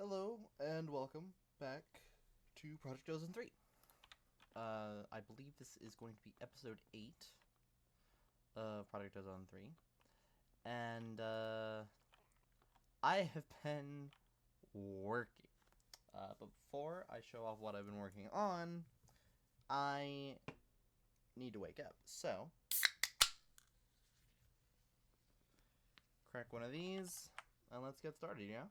Hello and welcome back to Project Ozone 3. I believe this is going to be episode 8 of Project Ozone 3. And I have been working. But before I show off what I've been working on, I need to wake up. So, crack one of these and let's get started, yeah?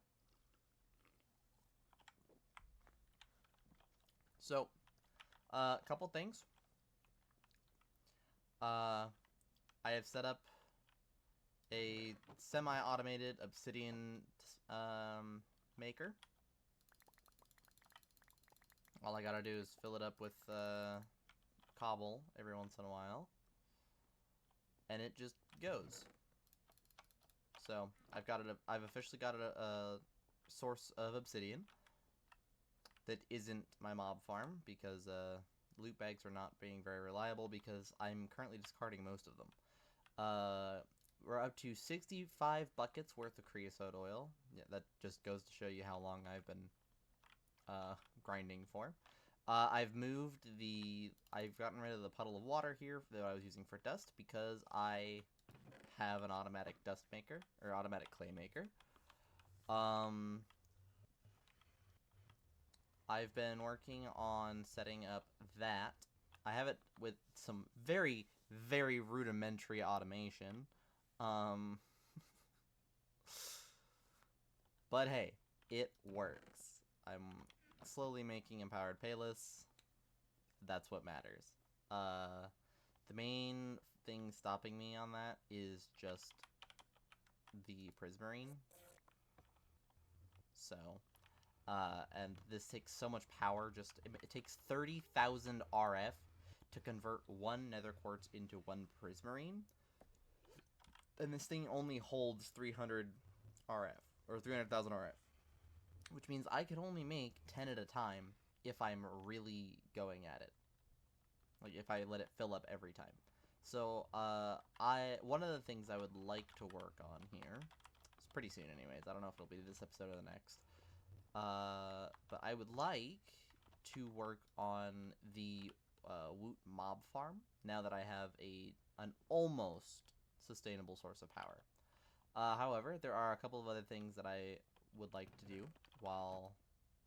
So, a couple things. I have set up a semi-automated obsidian maker. All I gotta do is fill it up with cobble every once in a while, and it just goes. So I've officially got a source of obsidian that isn't my mob farm, because loot bags are not being very reliable because I'm currently discarding most of them. We're up to 65 buckets worth of creosote oil. Yeah, that just goes to show you how long I've been grinding for. I've gotten rid of the puddle of water here that I was using for dust, because I have an automatic dust maker, or automatic clay maker. I've been working on setting up that. I have it with some very, very rudimentary automation. But hey, it works. I'm slowly making empowered payless. That's what matters. The main thing stopping me on that is just the prismarine. So, and this takes so much power. It takes 30,000 RF to convert one nether quartz into one prismarine. And this thing only holds 300 RF, or 300,000 RF. Which means I could only make 10 at a time if I'm really going at it. Like, if I let it fill up every time. So, one of the things I would like to work on here, it's pretty soon anyways, I don't know if it'll be this episode or the next, but I would like to work on the Woot mob farm, now that I have an almost sustainable source of power. However, there are a couple of other things that I would like to do while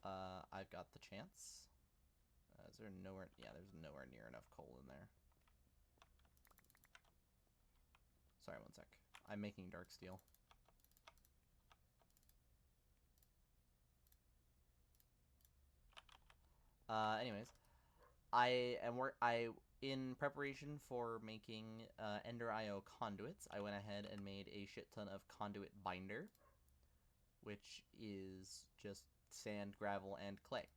I've got the chance. Is there nowhere? Yeah, there's nowhere near enough coal in there. Sorry, one sec. I'm making dark steel. Anyways, in preparation for making Ender IO conduits, I went ahead and made a shit ton of conduit binder, which is just sand, gravel, and clay.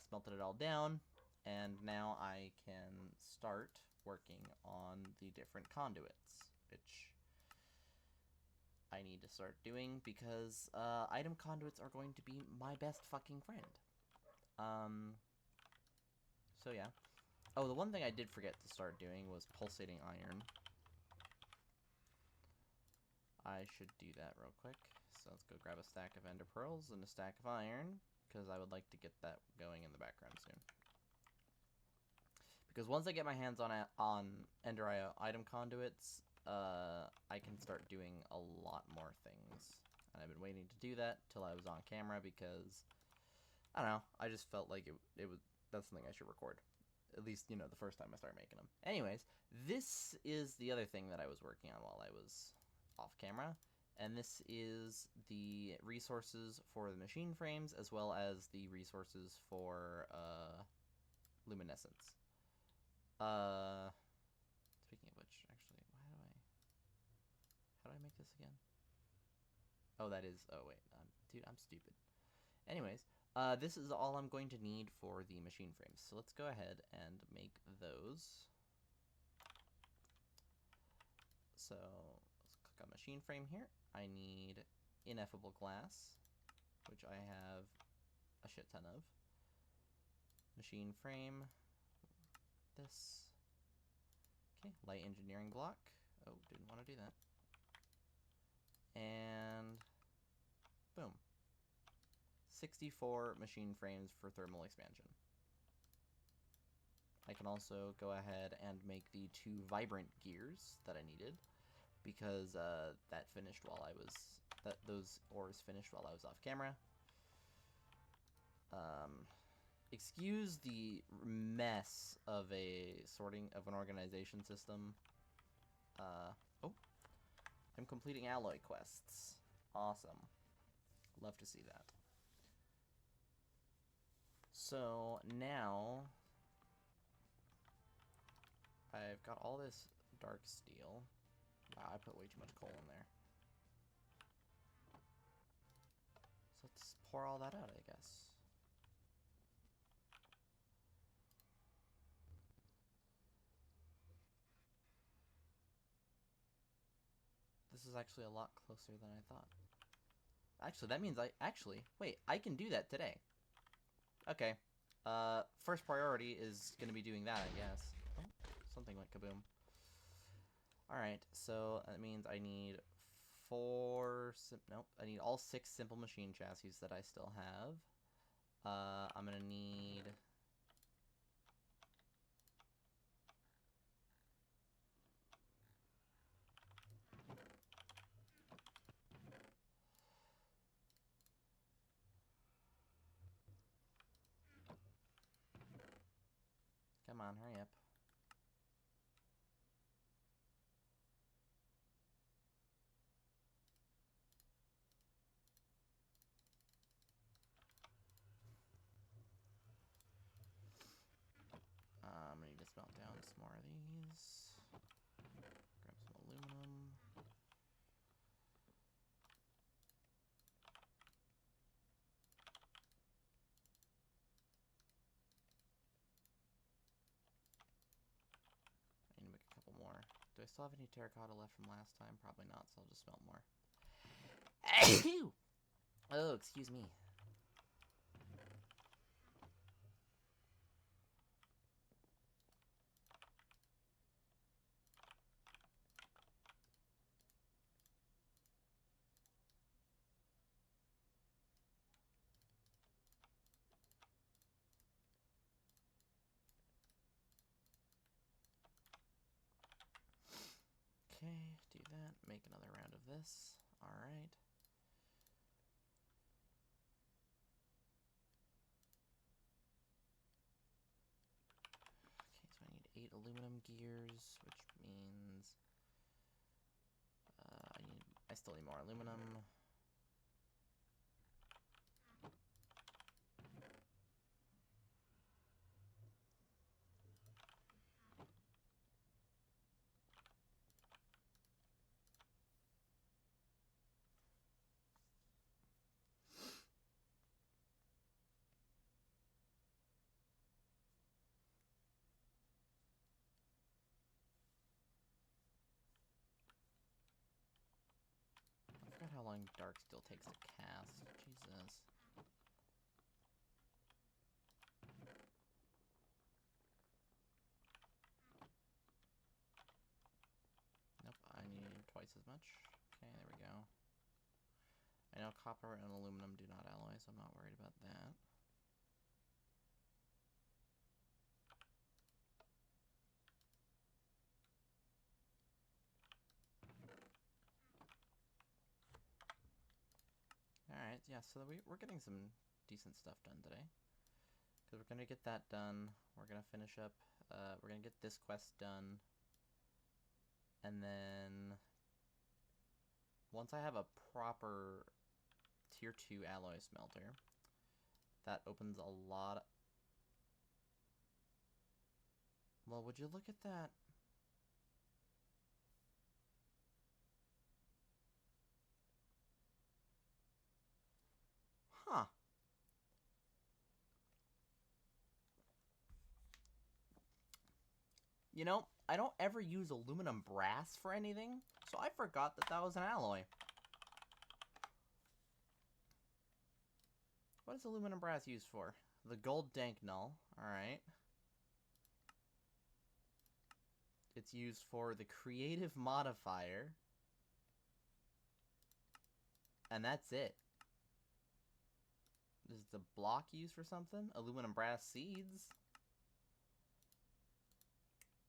Smelted it all down, and now I can start working on the different conduits, which I need to start doing, because item conduits are going to be my best fucking friend. So yeah. Oh, the one thing I did forget to start doing was pulsating iron. I should do that real quick. So let's go grab a stack of ender pearls and a stack of iron, because I would like to get that going in the background soon. Because once I get my hands on Ender IO item conduits, I can start doing a lot more things. And I've been waiting to do that till I was on camera, because I don't know, I just felt like that's something I should record. At least, you know, the first time I start making them. Anyways, this is the other thing that I was working on while I was off camera, and this is the resources for the machine frames, as well as the resources for luminescence. Speaking of which, actually, how do I make this again? Oh, that is, oh wait, dude, I'm stupid. Anyways, this is all I'm going to need for the machine frames. So let's go ahead and make those. So let's click on machine frame here. I need ineffable glass, which I have a shit ton of. Machine frame, this. Okay, light engineering block. Oh, didn't want to do that. And boom. 64 machine frames for thermal expansion. I can also go ahead and make the 2 vibrant gears that I needed, because that finished while I was... those ores finished while I was off camera. Excuse the mess of an organization system. Oh, I'm completing alloy quests. Awesome. Love to see that. So now I've got all this dark steel. Wow, I put way too much coal in there. So let's pour all that out, I guess. This is actually a lot closer than I thought. Actually, that means wait, I can do that today. Okay. First priority is gonna be doing that, I guess. Oh, something went kaboom. Alright, so that means I need I need all 6 simple machine chassis that I still have. I'm gonna need... Come on, hurry up. I'm gonna need to smelt down some more of these. Grab some aluminum. I need to make a couple more. Do I still have any terracotta left from last time? Probably not, so I'll just smelt more. Oh, excuse me. Okay, do that. Make another round of this. Alright. Okay, so I need 8 aluminum gears, which means I still need more aluminum. I forgot how long dark steel takes to cast. Jesus. Nope, I need twice as much. Okay, there we go. I know copper and aluminum do not alloy, so I'm not worried about that. Alright, yeah, so we're getting some decent stuff done today. Because we're going to get that done. We're going to finish up. We're going to get this quest done. And then... once I have a proper tier 2 alloy smelter, that opens a lot... Well, would you look at that? Huh. You know, I don't ever use aluminum brass for anything, so I forgot that that was an alloy. What is aluminum brass used for? The gold dank null. Alright. It's used for the creative modifier. And that's it. Is the block used for something? Aluminum brass seeds?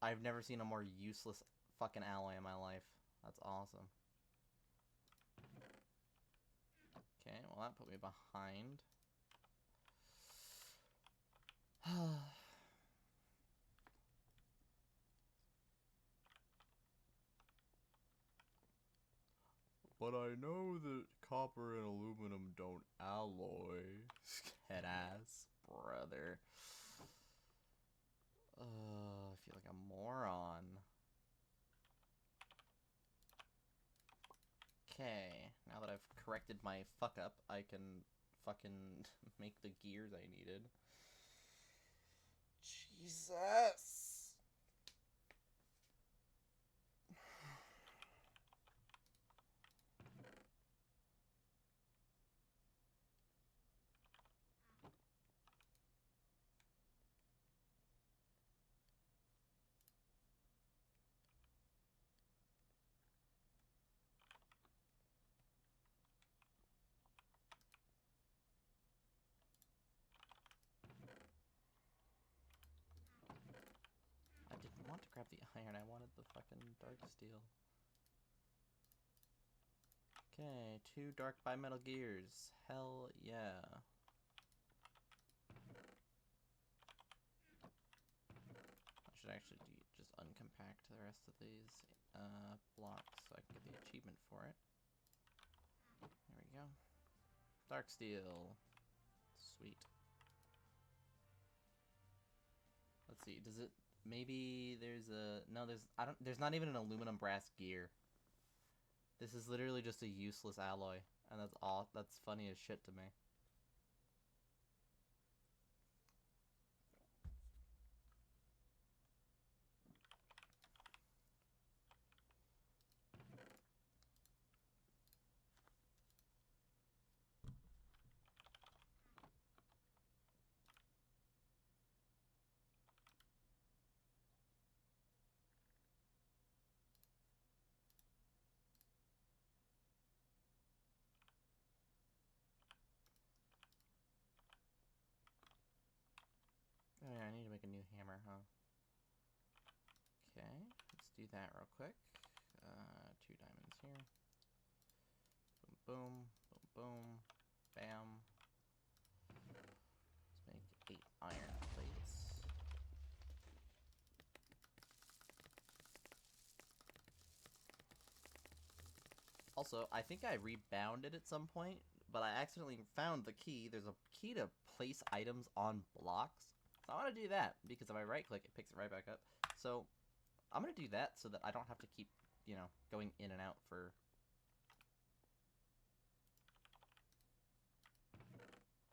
I've never seen a more useless fucking alloy in my life. That's awesome. Okay, well that put me behind. But I know that copper and aluminum don't alloy. Head ass, brother. I feel like a moron. Okay, now that I've corrected my fuck up, I can fucking make the gears I needed. Jesus! I didn't want to grab the iron, I wanted the fucking dark steel. Okay, 2 dark bimetal gears. Hell yeah. I should actually just uncompact the rest of these blocks so I can get the achievement for it. There we go. Dark steel. Sweet. Let's see, does it... Maybe there's a... No, there's not even an aluminum brass gear. This is literally just a useless alloy. And that's funny as shit to me. Oh yeah, I need to make a new hammer, huh? Okay, let's do that real quick. 2 diamonds here. Boom, boom, boom, boom. Bam. Let's make 8 iron plates. Also, I think I rebounded at some point, but I accidentally found the key. There's a key to place items on blocks. So I want to do that, because if I right click, it picks it right back up. So I'm going to do that so that I don't have to keep, you know, going in and out for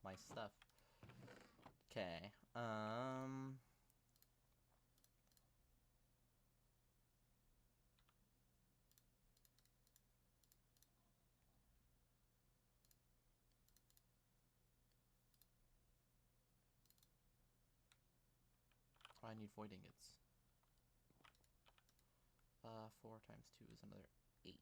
my stuff. Okay. Oh, I need void ingots. 4 times 2 is another 8.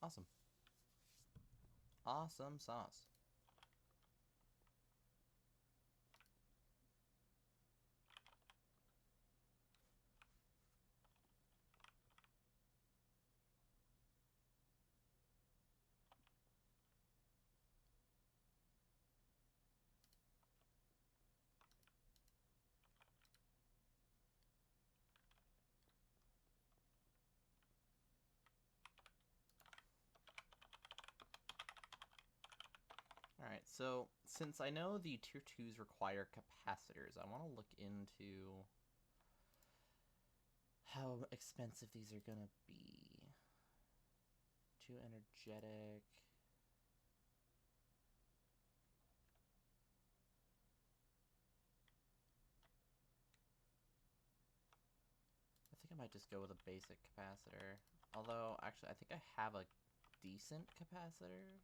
Awesome. Awesome sauce. Alright, so since I know the tier 2s require capacitors, I want to look into how expensive these are gonna be. 2 energetic. might just go with a basic capacitor. Although, actually, I think I have a decent capacitor.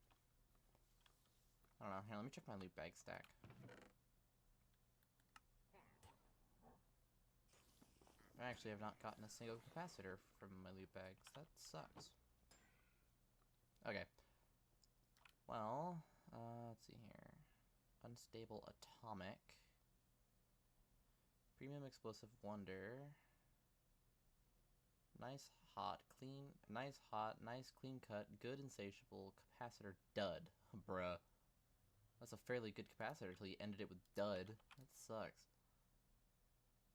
I don't know. Here, let me check my loot bag stack. I actually have not gotten a single capacitor from my loot bags. That sucks. Okay. Well, let's see here. Unstable atomic. Premium explosive wonder. Nice hot, clean, nice hot, nice clean cut, good insatiable, capacitor dud. Bruh. That's a fairly good capacitor until you ended it with dud. That sucks.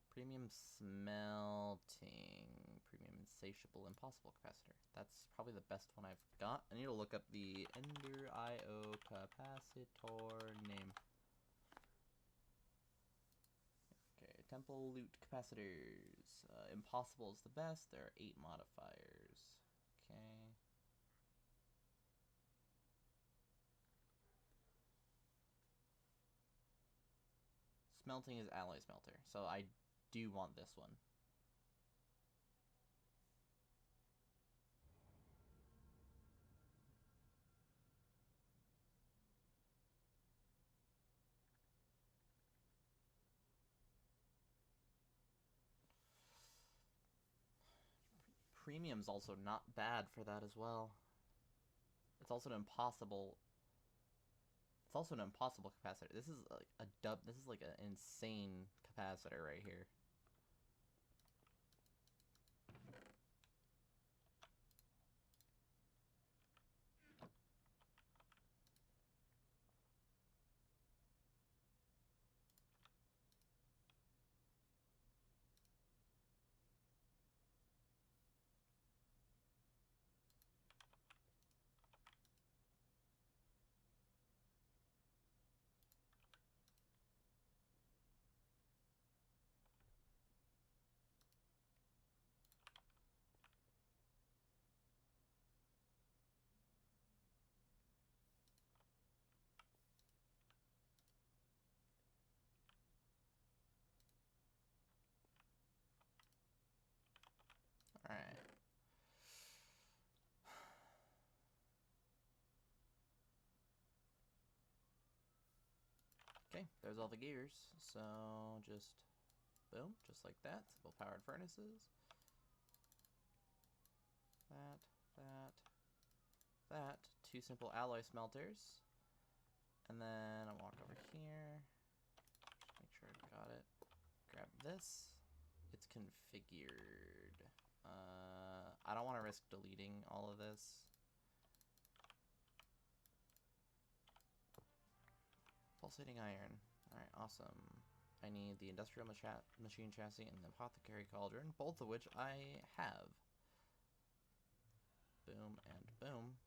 Premium smelting, premium insatiable, impossible capacitor. That's probably the best one I've got. I need to look up the Ender IO capacitor name. Okay, temple loot capacitors. Impossible is the best. There are 8 modifiers. Okay. Smelting is alloy smelter, so I do want this one. Premium's also not bad for that as well. It's also an impossible. It's also an impossible capacitor. This is like a dub. This is like an insane capacitor right here. Alright. Okay, there's all the gears. So just boom, just like that. Simple powered furnaces. That. 2 simple alloy smelters. And then I'll walk over here. Just make sure I've got it. Grab this. It's configured. I don't want to risk deleting all of this. Pulsating iron. Alright, awesome. I need the industrial machine chassis and the apothecary cauldron, both of which I have. Boom and boom.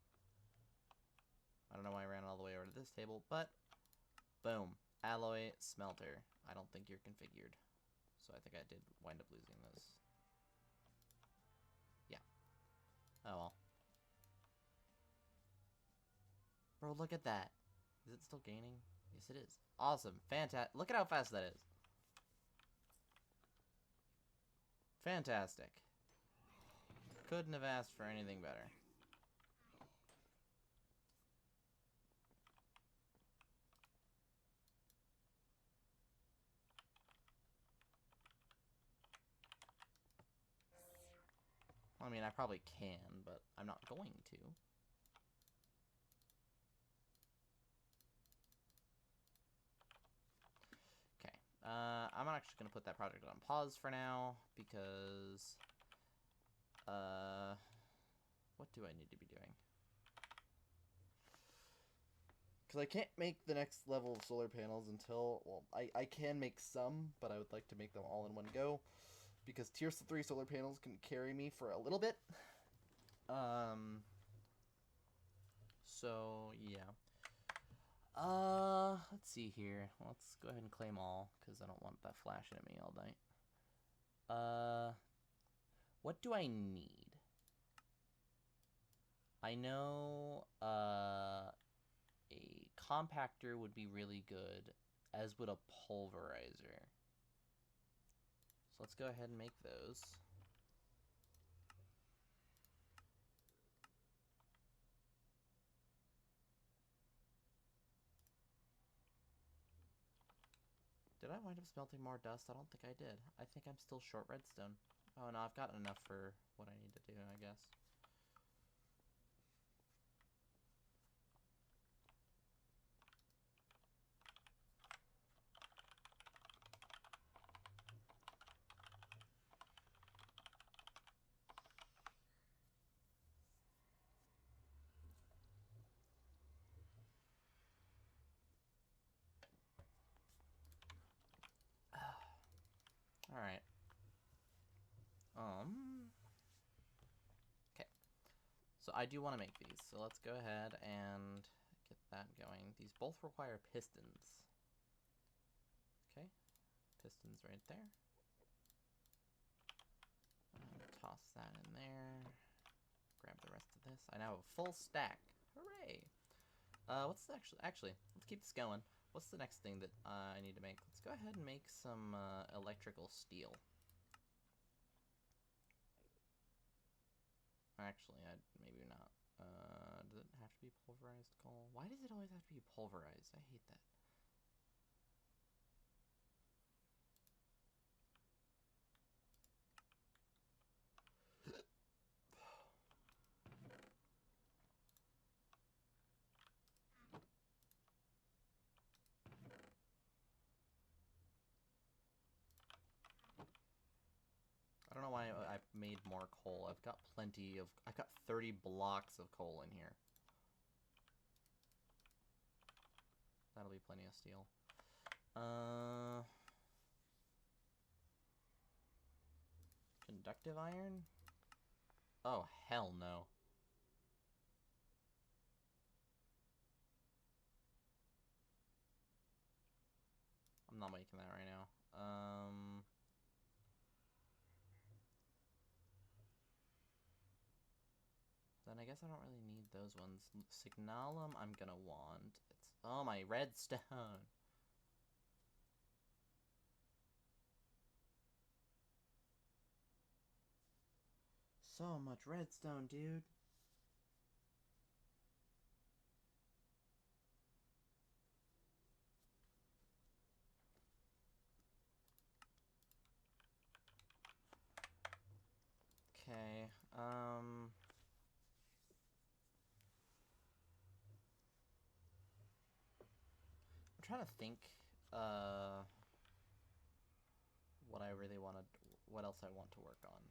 I don't know why I ran all the way over to this table, but boom. Alloy smelter. I don't think you're configured. So I think I did wind up losing this. Yeah. Oh well. Bro, look at that. Is it still gaining? Yes, it is. Awesome. Fantastic. Look at how fast that is. Fantastic. Couldn't have asked for anything better. I mean, I probably can, but I'm not going to. Okay. I'm actually going to put that project on pause for now, because... what do I need to be doing? Because I can't make the next level of solar panels until... Well, I can make some, but I would like to make them all in one go. Because tier 3 solar panels can carry me for a little bit. So, yeah. Let's see here. Let's go ahead and claim all, because I don't want that flashing at me all night. What do I need? I know, a compactor would be really good, as would a pulverizer. So let's go ahead and make those. Did I wind up smelting more dust? I don't think I did. I think I'm still short redstone. Oh no, I've got enough for what I need to do, I guess. Alright. Okay. So I do want to make these, so let's go ahead and get that going. These both require pistons. Okay. Pistons right there. Toss that in there. Grab the rest of this. I now have a full stack. Hooray! What's actually, let's keep this going. What's the next thing that I need to make? Let's go ahead and make some electrical steel. Actually, maybe not. Does it have to be pulverized coal? Why does it always have to be pulverized? I hate that. I don't know why I've made more coal. I've got plenty of... I've got 30 blocks of coal in here. That'll be plenty of steel. Conductive iron? Oh, hell no. I'm not making that right now. Then I guess I don't really need those ones. Signalum I'm gonna want. It's... Oh, my redstone! So much redstone, dude. Okay, I'm trying to think, what I really want to... What else I want to work on.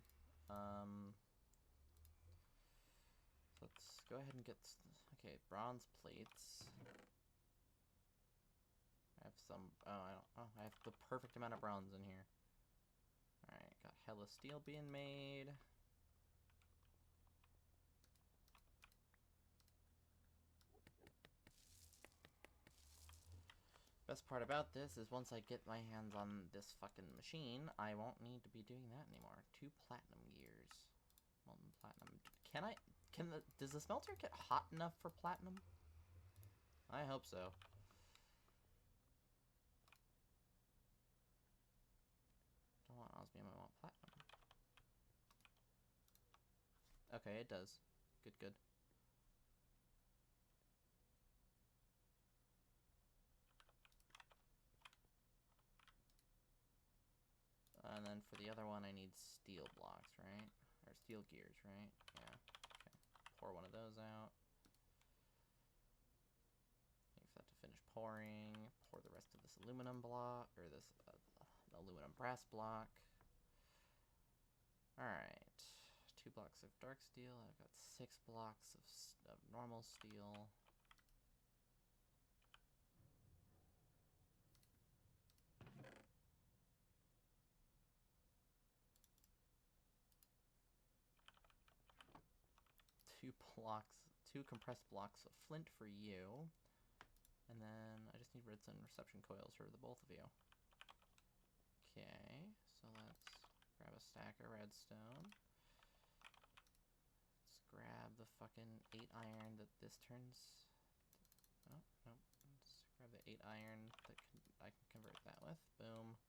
Let's go ahead and get... Okay, bronze plates. I have some... Oh, I don't... Oh, I have the perfect amount of bronze in here. Alright, got hella steel being made. Best part about this is once I get my hands on this fucking machine, I won't need to be doing that anymore. 2 platinum gears. Molten platinum. Does the smelter get hot enough for platinum? I hope so. Don't want osmium, I want platinum. Okay, it does. Good, good. And then for the other one, I need steel blocks, right? Or steel gears, right? Yeah. Okay. Pour one of those out. Wait for that to finish pouring. Pour the rest of this aluminum block, or this aluminum brass block. Alright. 2 blocks of dark steel. I've got 6 blocks of normal steel. Two compressed blocks of flint for you. And then I just need redstone reception coils for the both of you. Okay, so let's grab a stack of redstone. Let's grab the fucking 8 iron that this turns... Oh, nope. Let's grab the 8 iron that I can convert that with. Boom.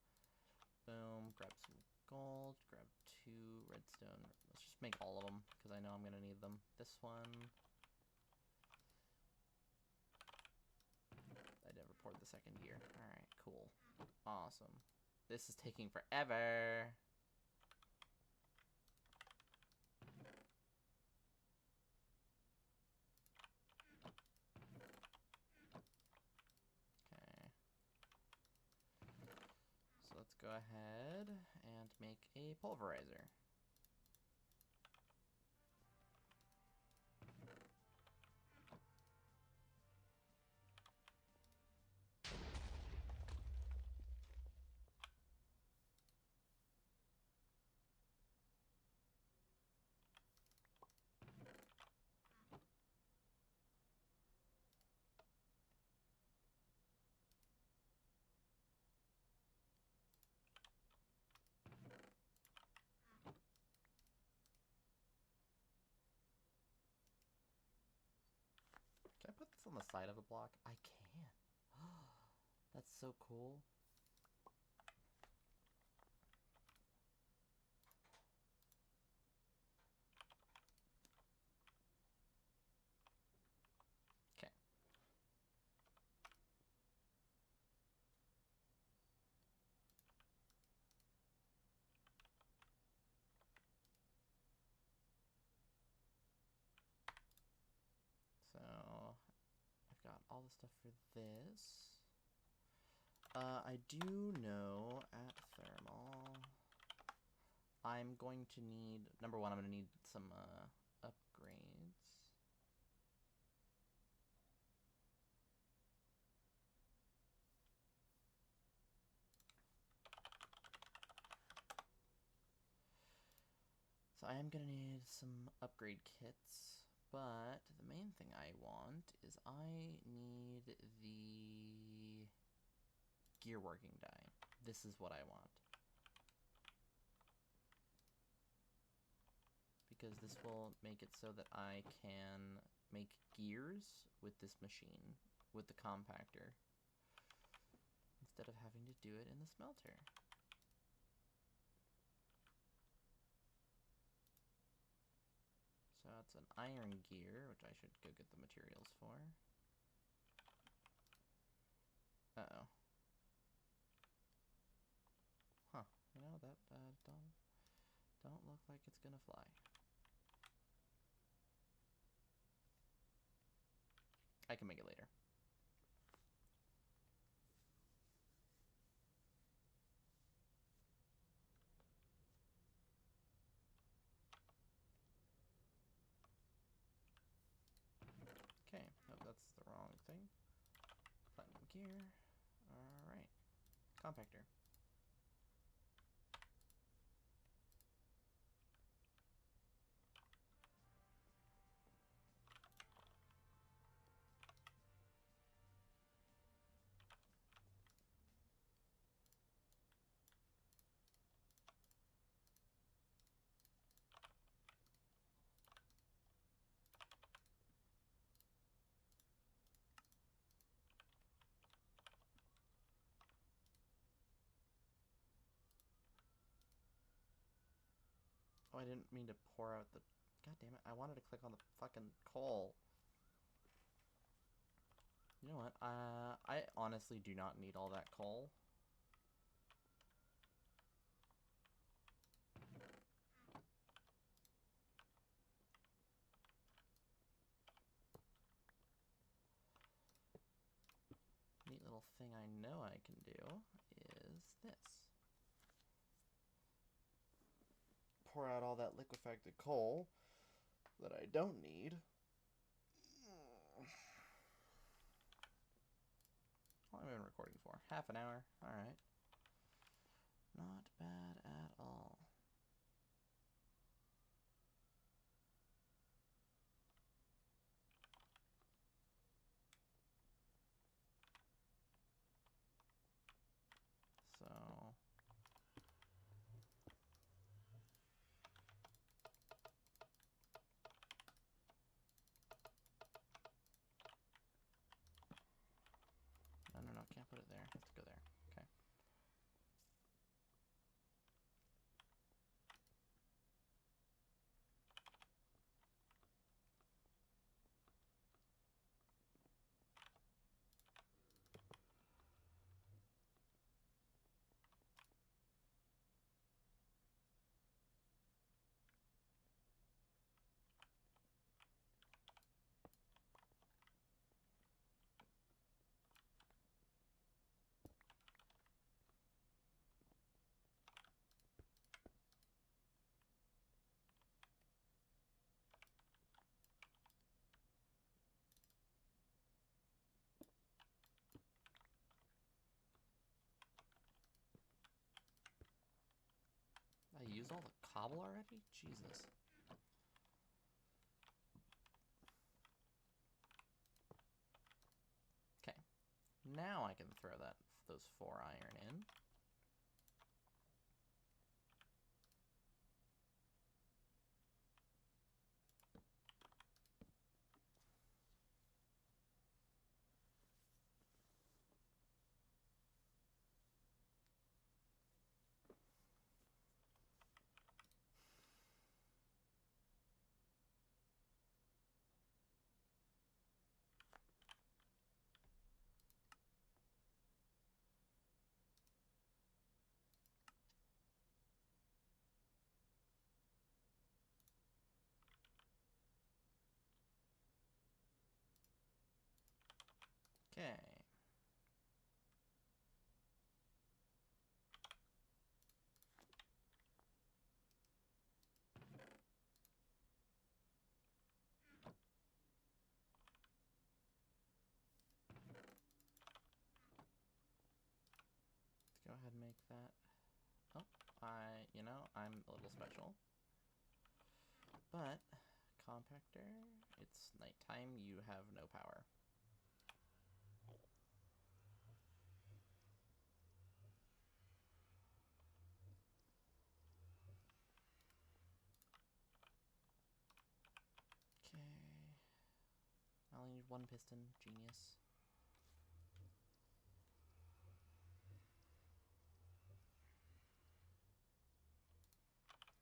Boom. Grab some gold. Grab 2 redstone. Let's just make all of them, because I know I'm going to need them. This one. I never poured the second gear. Alright, cool. Awesome. This is taking forever. Okay. So let's go ahead and make a pulverizer. Can I put this on the side of a block? I can. That's so cool. Okay. So I've got all the stuff for this. I do know at thermal I'm going to need, number one, I'm going to need some upgrades. So I am going to need some upgrade kits, but the main thing I want is I need the gear working die. This is what I want. Because this will make it so that I can make gears with this machine, with the compactor, instead of having to do it in the smelter. So it's an iron gear, which I should go get the materials for. Uh-oh. Huh. You know, that don't look like it's gonna fly. I can make it later. Okay, nope, that's the wrong thing. Platinum gear. Alright. Compactor. Oh, I didn't mean to pour out the... God damn it, I wanted to click on the fucking coal. You know what, I honestly do not need all that coal. Neat little thing I know I can do is this. Pour out all that liquefied coal that I don't need. How long have I been recording for? Half an hour? Alright. Not bad at all. So... No, can't put it there. It has to go there. Okay. use all the cobble already? Jesus. Okay. Now I can throw those 4 iron in. Okay. Let's go ahead and make that. Oh, I'm a little special. But, compactor, it's nighttime, you have no power. Okay. I only need 1 piston. Genius.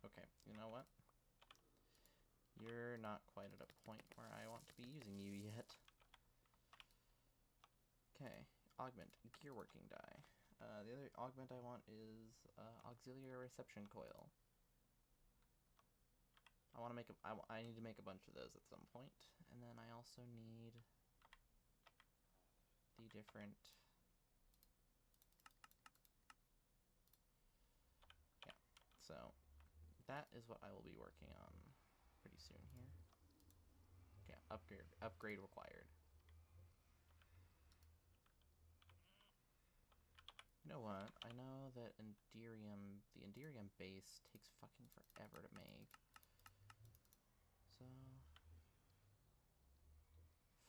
Okay, you know what? You're not quite at a point where I want to be using you yet. Okay, augment, gear working die. The other augment I want is auxiliary reception coil. I need to make a bunch of those at some point, and then I also need the different. Yeah, so that is what I will be working on pretty soon here. Okay, upgrade required. You know what? I know that the Enderium base takes fucking forever to make. So,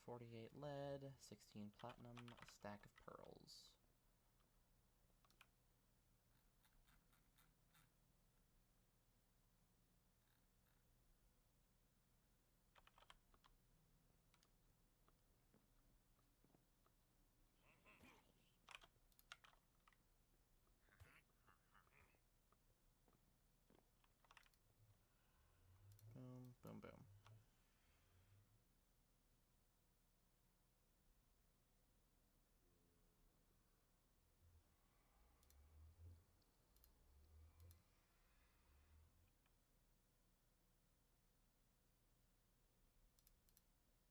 48 lead, 16 platinum, a stack of pearls. Boom, boom, boom.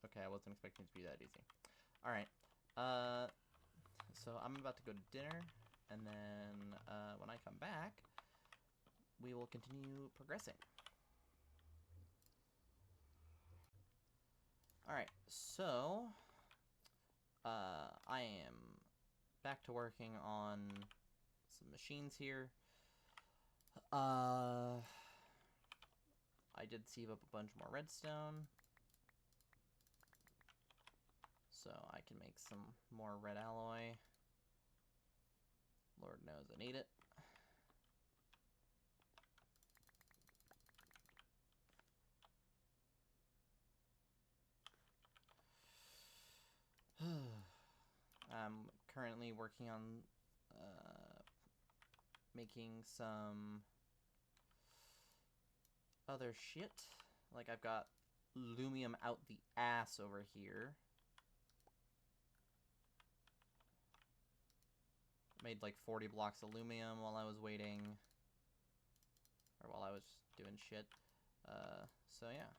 Okay, I wasn't expecting it to be that easy. Alright, so I'm about to go to dinner, and then when I come back, we will continue progressing. Alright, so I am back to working on some machines here. I did save up a bunch more redstone, so I can make some more red alloy. Lord knows I need it. I'm currently working on making some other shit. Like, I've got lumium out the ass over here. Made like 40 blocks of lumium while I was waiting. Or while I was doing shit. So yeah.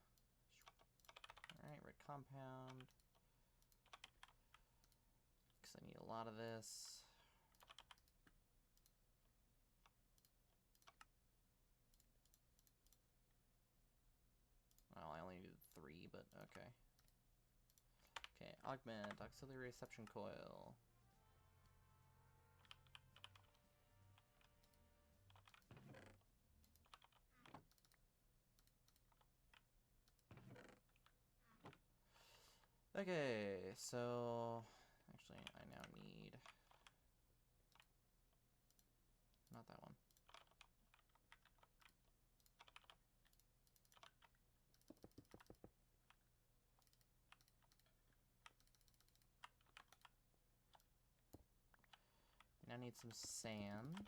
Alright, red compound. Because I need a lot of this. Well, I only needed 3, but okay. Okay, augment, auxiliary reception coil. Okay, so actually I now need not that one. I now need some sand.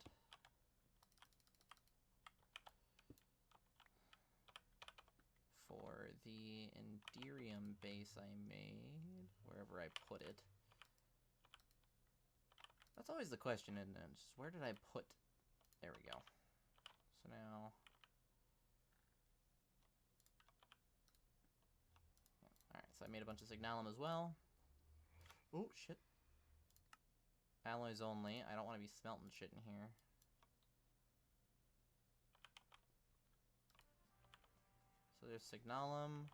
For the Enderium base I made, wherever I put it. That's always the question, isn't it? Just where did I put... There we go. So now... Alright, so I made a bunch of Signalum as well. Oh, shit. Alloys only. I don't want to be smelting shit in here. So there's Signalum.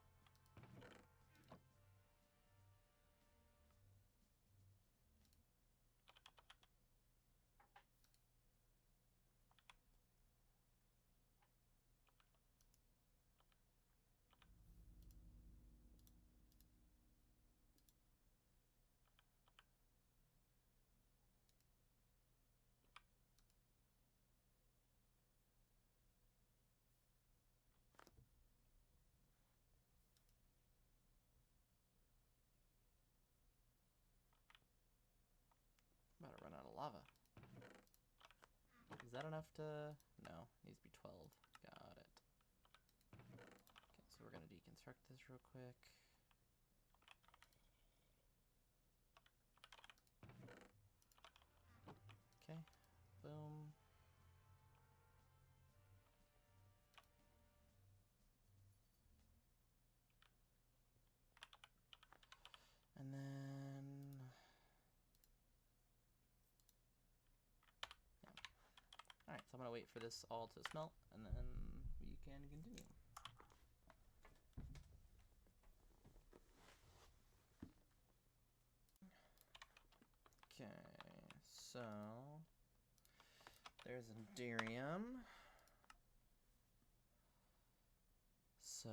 I'm about to run out of lava. Is that enough to... No, it needs to be 12. Got it. Okay, so we're going to deconstruct this real quick. Okay, boom. And then... Yeah. Alright, so I'm going to wait for this all to smelt, and then we can continue. Okay, so... There's Enderium. So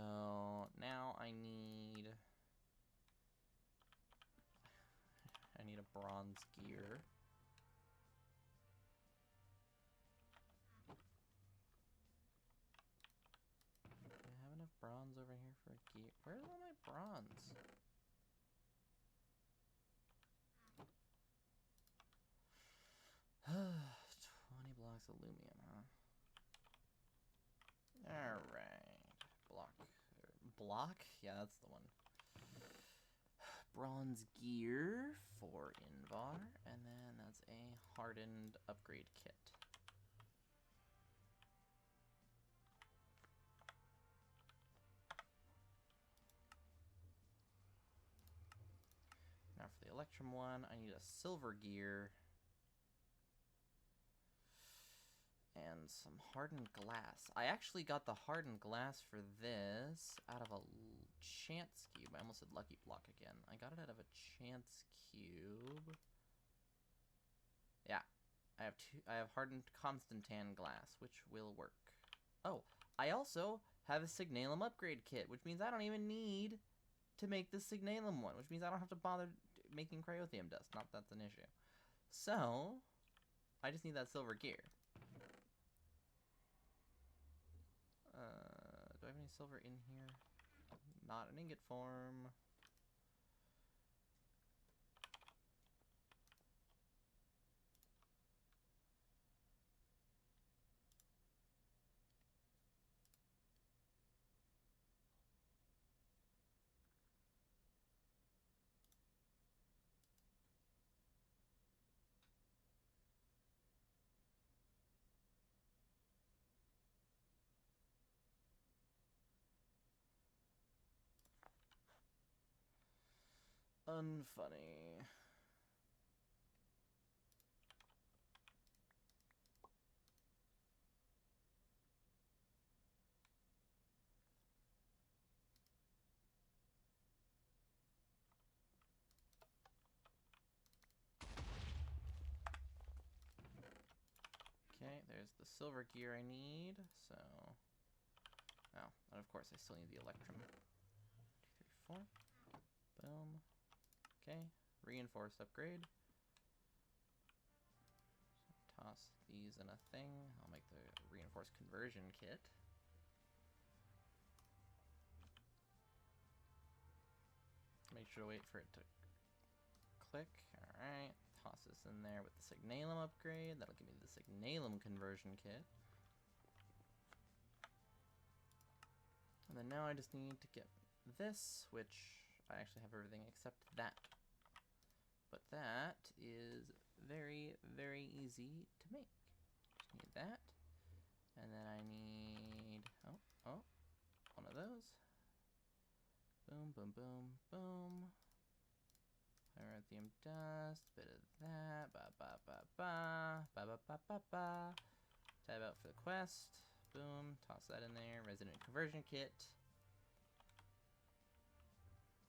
now I need a bronze gear. Do I have enough bronze over here for a gear? Where's all my bronze? $20 blocks of aluminum, huh? Alright. Block? Yeah, that's the one. Bronze gear for Invar, and then that's a hardened upgrade kit. Now for the Electrum one, I need a silver gear and some hardened glass. I actually got the hardened glass for this out of a chance cube. I almost said lucky block again. I got it out of a chance cube. Yeah, I have hardened Constantan glass, which will work. Oh, I also have a Signalum upgrade kit, which means I don't even need to make the Signalum one, which means I don't have to bother making Cryotheum dust. Not that that's an issue. So, I just need that silver gear. Do I have any silver in here? Not an ingot form. Unfunny. Okay, there's the silver gear I need, so... Oh, and of course I still need the Electrum. 2, 3, 4. Boom. Okay, reinforce upgrade. Toss these in a thing. I'll make the reinforced conversion kit. Make sure to wait for it to click. Alright, toss this in there with the Signalum upgrade. That'll give me the Signalum conversion kit. And then now I just need to get this, which I actually have everything except that. But that is very, very easy to make. Just need that. And then I need, one of those. Boom, boom, boom, boom. Pyrithium dust, bit of that. Ba, ba, ba, ba. Ba, ba, ba, ba, ba. Tab out for the quest. Boom, toss that in there. Resonant conversion kit.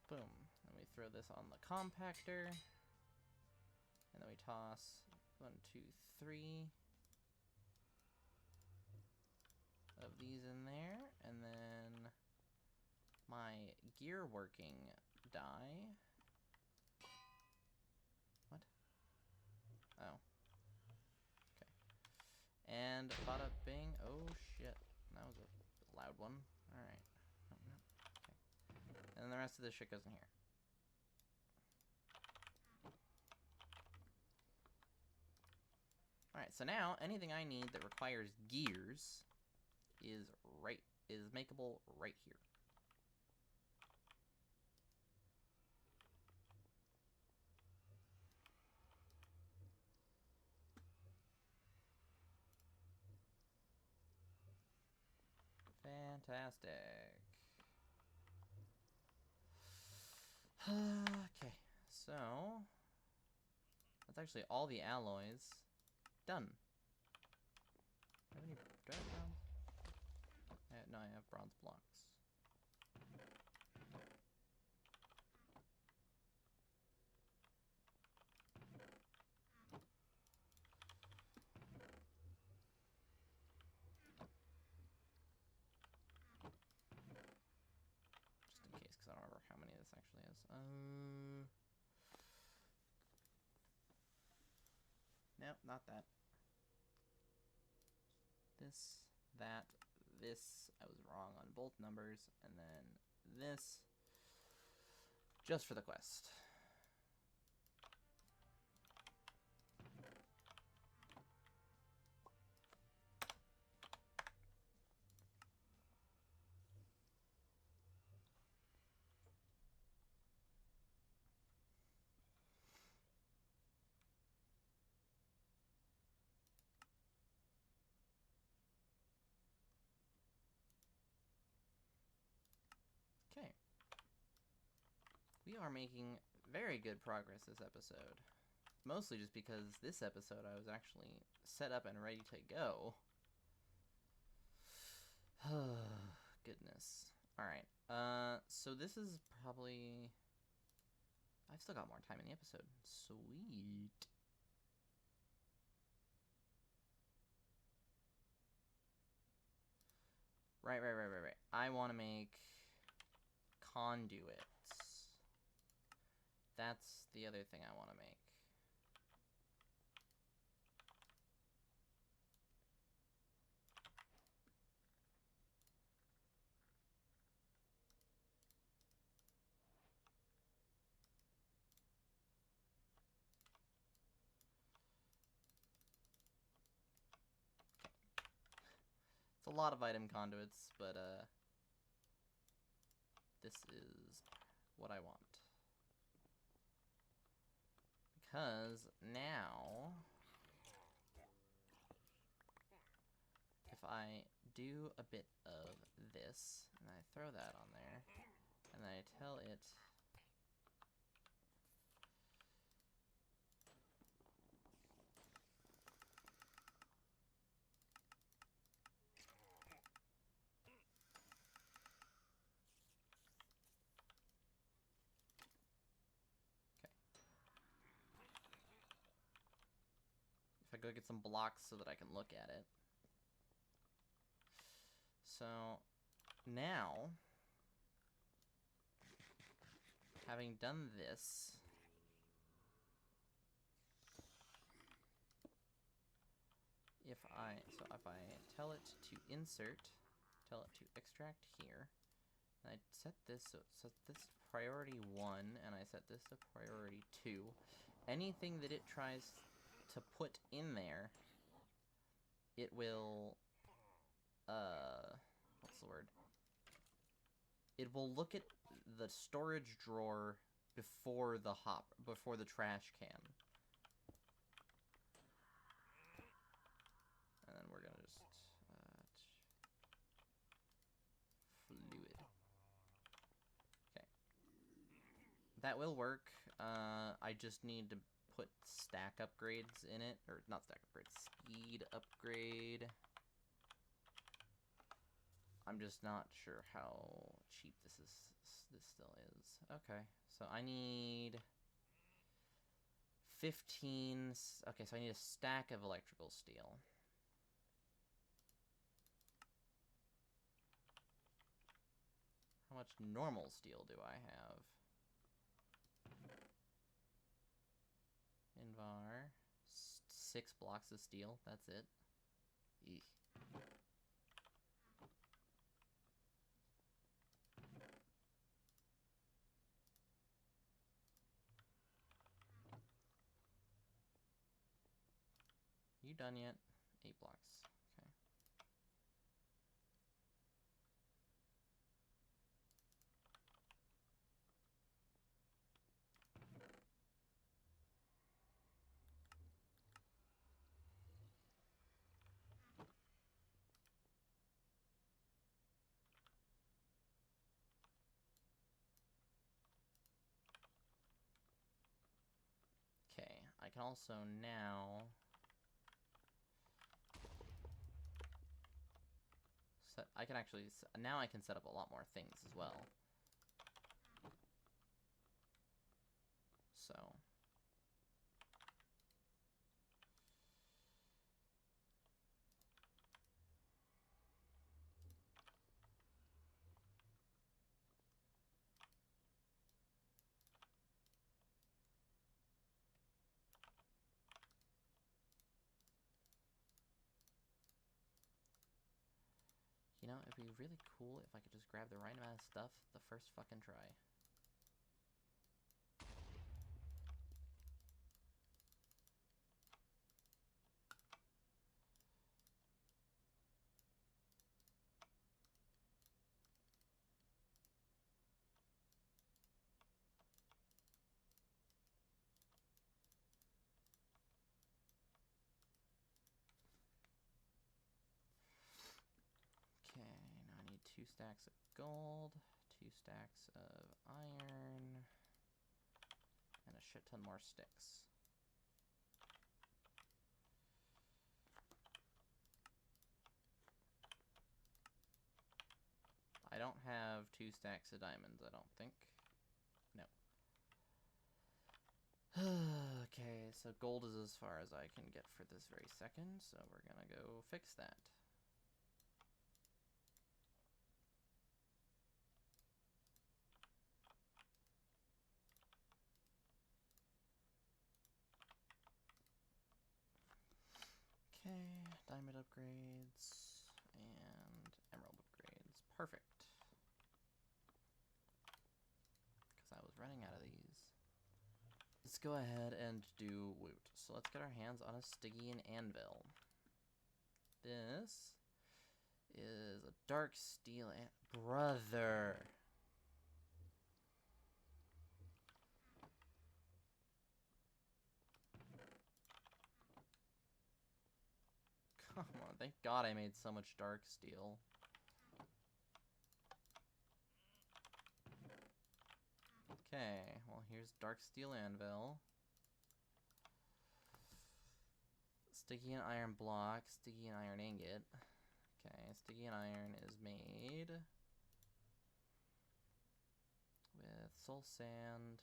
Boom. Then we throw this on the compactor. And then we toss 1, 2, 3 of these in there. And then my gear working die. What? Oh. Okay. And bada bing. Oh shit. That was a loud one. Alright. Okay. And then the rest of this shit goes in here. Alright, so now anything I need that requires gears is makeable right here. Fantastic. Okay, so that's actually all the alloys done. Do I have bronze? No, I have bronze blocks. Just in case, because I don't remember how many this actually is. Nope, not that. This, that, this. I was wrong on both numbers. And then this. Just for the quest. Okay. We are making very good progress this episode. Mostly just because this episode I was actually set up and ready to go. Goodness. Alright. So this is probably... I've still got more time in the episode. Sweet. Right. I want to make conduits. That's the other thing I want to make. It's a lot of item conduits, but this is what I want. Because now, if I do a bit of this, and I throw that on there, and I tell it... If I go get some blocks so that I can look at it. So, now, having done this, if I tell it to insert, tell it to extract here, and I set this, so set this priority 1, and I set this to priority 2, anything that it tries to put in there, it will, what's the word? It will look at the storage drawer before the trash can. And then we're gonna just, fluid. Okay. That will work. I just need to put stack upgrades in it, or not stack upgrades, speed upgrade. I'm just not sure how cheap this still is. Okay, so I need 15. Okay, so I need a stack of electrical steel. How much normal steel do I have? Invar. 6 blocks of steel. That's it. Eek. You done yet? 8 blocks. Okay. Okay, I can also now I can actually, now I can set up a lot more things as well. So. You know, it'd be really cool if I could just grab the right amount of stuff the first fucking try. Okay, now I need 2 stacks of gold, 2 stacks of iron, and a shit ton more sticks. I don't have 2 stacks of diamonds, I don't think. No. Okay, so gold is as far as I can get for this very second, so we're gonna go fix that. Okay, diamond upgrades and emerald upgrades. Perfect. Because I was running out of these. Let's go ahead and do woot. So let's get our hands on a Stygian anvil. This is a dark steel brother. Come on, thank God I made so much dark steel. Okay, well here's dark steel anvil. Stygian iron block, Stygian iron ingot. Okay, Stygian iron is made with soul sand.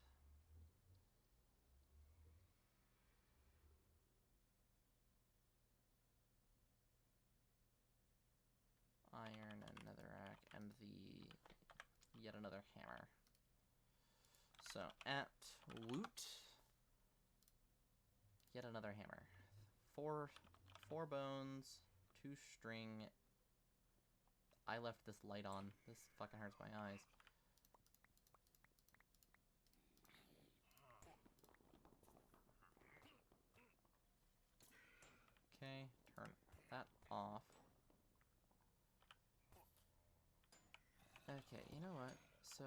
Iron and netherrack and yet another hammer. So at woot, yet another hammer. 4 bones, 2 string. I left this light on. This fucking hurts my eyes. Okay, turn that off. Okay, you know what? So,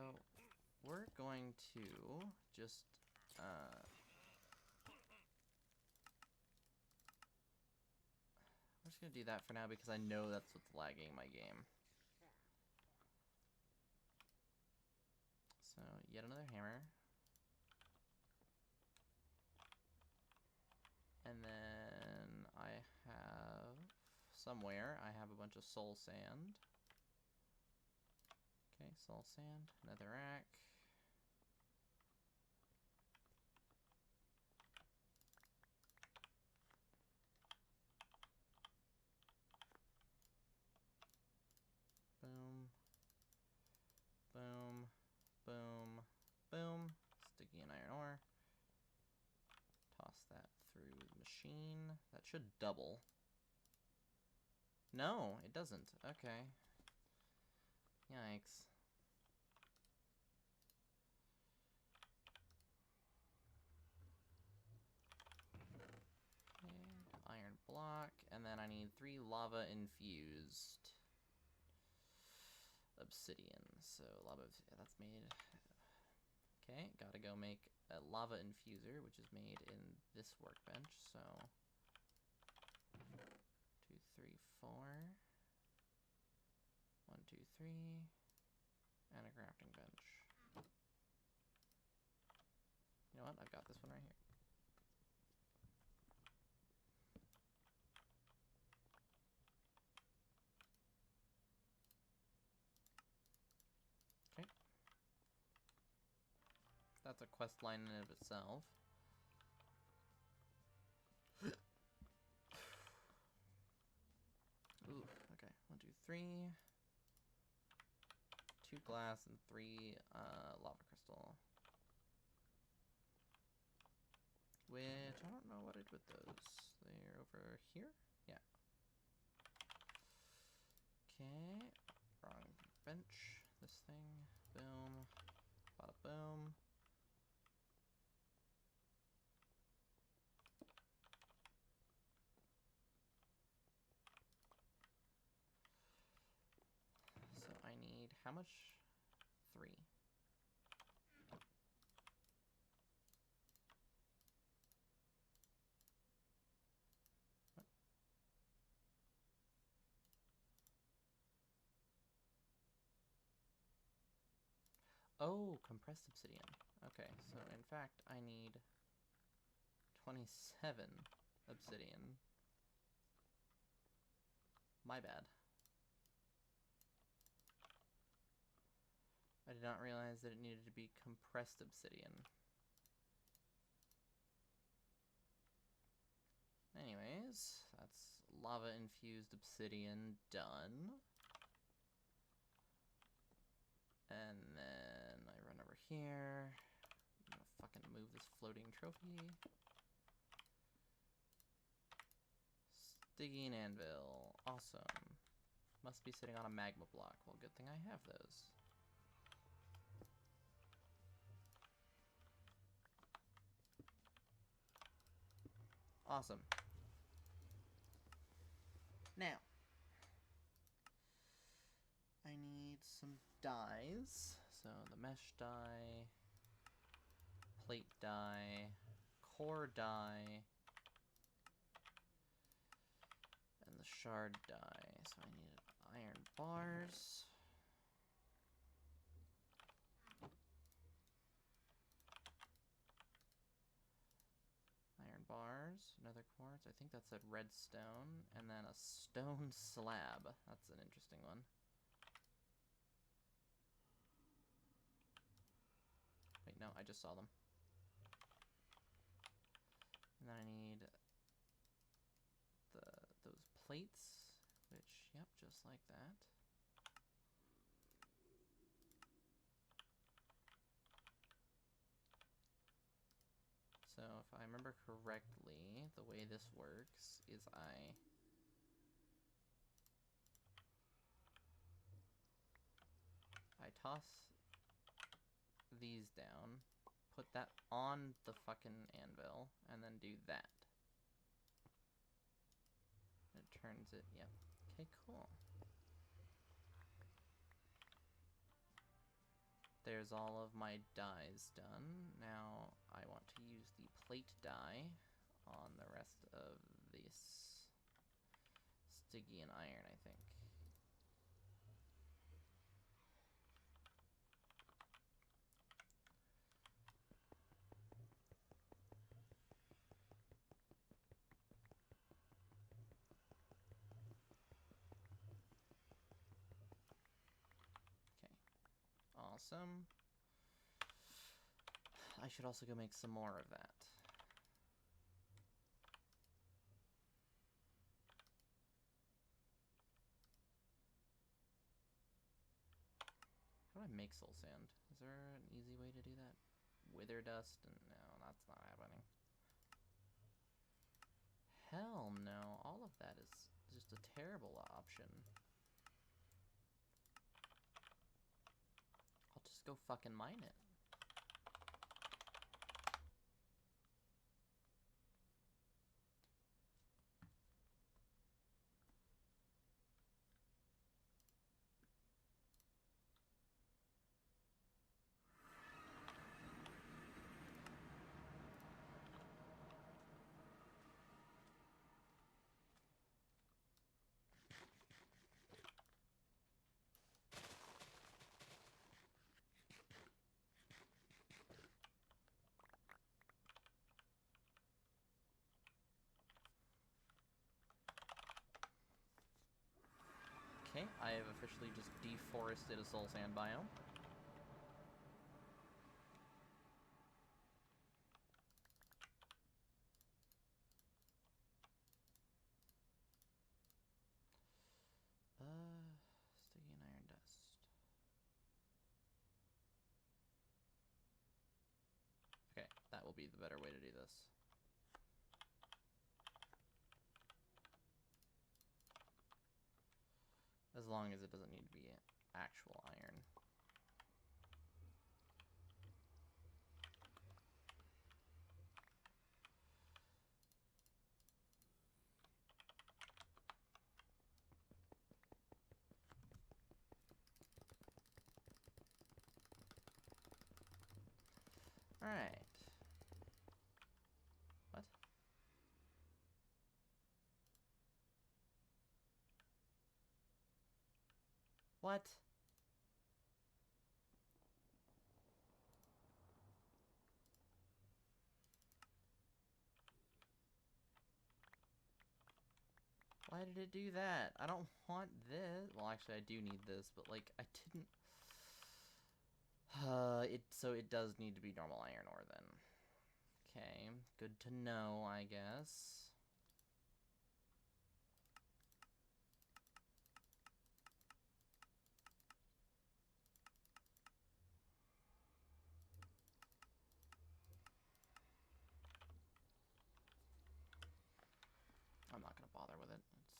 we're going to just, we're just gonna do that for now because I know that's what's lagging my game. So, yet another hammer. And then I have, somewhere, I have a bunch of soul sand. Okay, soul sand, netherrack. Boom. Boom. Boom. Boom. Sticky and iron ore. Toss that through the machine. That should double. No, it doesn't. Okay. Yikes. Okay, iron block, and then I need 3 lava infused obsidian. So lava, that's made. Okay, gotta go make a lava infuser, which is made in this workbench. So 2, 3, 4. 1, 2, 3, and a crafting bench. You know what? I've got this one right here. Okay. That's a quest line in and of itself. Ooh, okay. 1, 2, 3. 2 glass and 3 lava crystal. Which, I don't know what I did with those. They're over here? Yeah. Okay. Wrong bench. This thing. Boom. Bada boom. So I need how much? 3. What? Oh, compressed obsidian. Okay, so in fact I need 27 obsidian. My bad. I did not realize that it needed to be compressed obsidian. Anyways, that's lava infused obsidian done. And then I run over here. I'm gonna fucking move this floating trophy. Digging anvil. Awesome. Must be sitting on a magma block. Well, good thing I have those. Awesome. Now, I need some dyes. So the mesh dye, plate dye, core dye, and the shard dye. So I need iron bars. Iron bars, another quartz. I think that said redstone, and then a stone slab. That's an interesting one. Wait, no, I just saw them. And then I need those plates, which, yep, just like that. So if I'm remember correctly, the way this works is I toss these down, put that on the fucking anvil, and then do that. It turns it, yep. Okay, cool. There's all of my dyes done. Now I want to use the plate dye on the rest of this Stygian iron, I think. Awesome. I should also go make some more of that. How do I make soul sand? Is there an easy way to do that? Wither dust? No, that's not happening. Hell no. All of that is just a terrible option. I'll just go fucking mine it. Okay, I have officially just deforested a soul sand biome. Stygian iron dust. Okay, that will be the better way to do this. As long as it doesn't need to be actual iron. Alright. What? What? Why did it do that? I don't want this. Well, actually, I do need this, but, like, I didn't... so it does need to be normal iron ore, then. Okay, good to know, I guess. I'm not gonna bother with it. It's...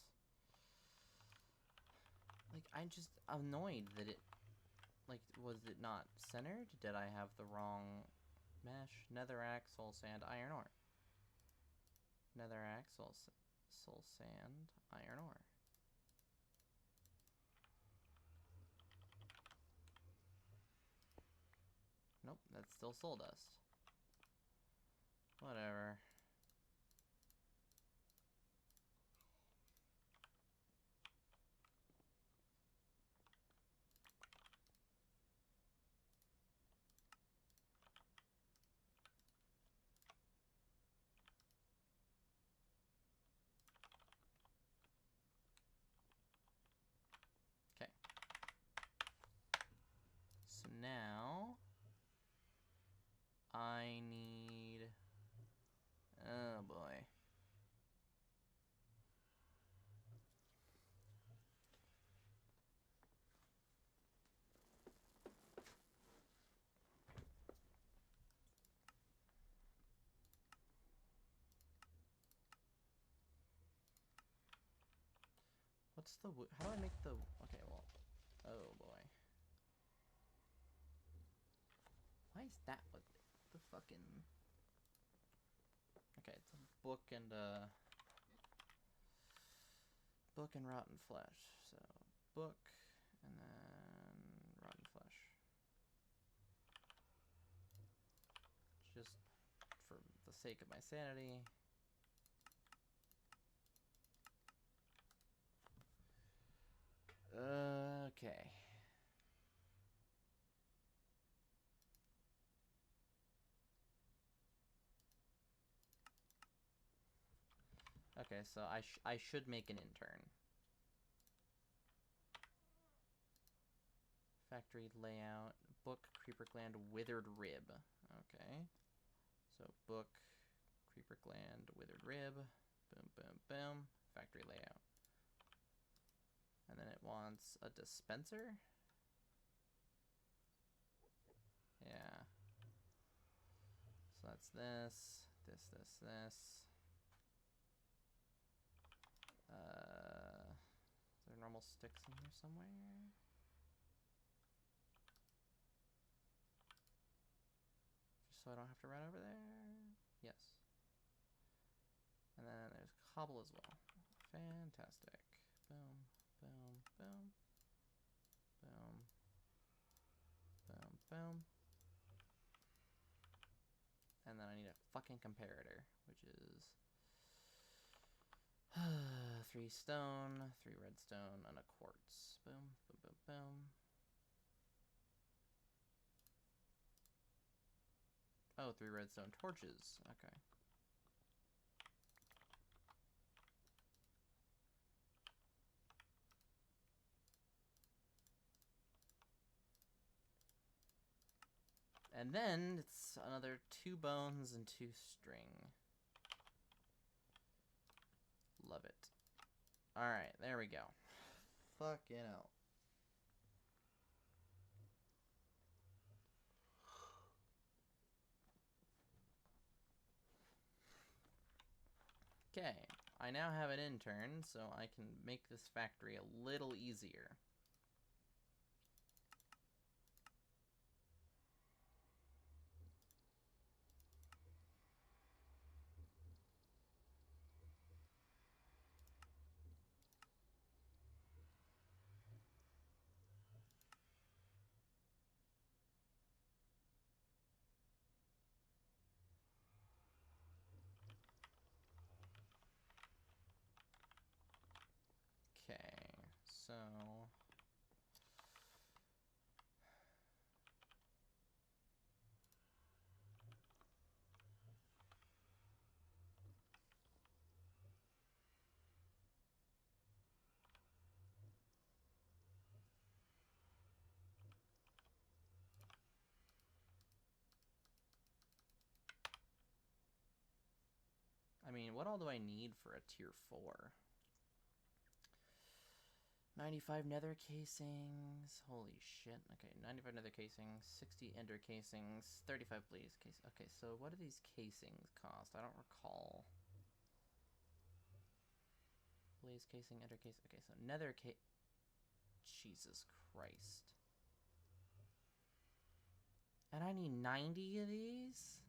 Like, I'm just annoyed that it... Like, was it not centered? Did I have the wrong mesh? Netherrack, soul sand, iron ore. Netherrack, soul sand, iron ore. Nope, that's still soul dust. Whatever. So now I need What's the... How do I make the... Okay, well... Oh, boy. Why is that what the fucking... Okay, it's a book and rotten flesh. So, book and then rotten flesh. Just for the sake of my sanity. Okay. Okay, so I should make an intern. Factory layout, book, creeper gland, withered rib. Okay. So book, creeper gland, withered rib. Boom, boom, boom. Factory layout. And then it wants a dispenser. Yeah. So that's this. Is there normal sticks in here somewhere? Just so I don't have to run over there? Yes. And then there's cobble as well. Fantastic. Boom, boom, boom. Boom. Boom, boom. And then I need a fucking comparator, which is 3 stone, 3 redstone, and a quartz. Boom, boom, boom, boom. Oh, 3 redstone torches. Okay. And then it's another 2 bones and 2 string. Love it. Alright, there we go. Fucking hell. Okay, I now have an intern, so I can make this factory a little easier. Okay, so... I mean, what all do I need for a tier 4? 95 nether casings. Holy shit. Okay, 95 nether casings, 60 ender casings, 35 blaze casings. Okay, so what do these casings cost? I don't recall. Blaze casing, ender casing. Okay, so nether Jesus Christ. And I need 90 of these?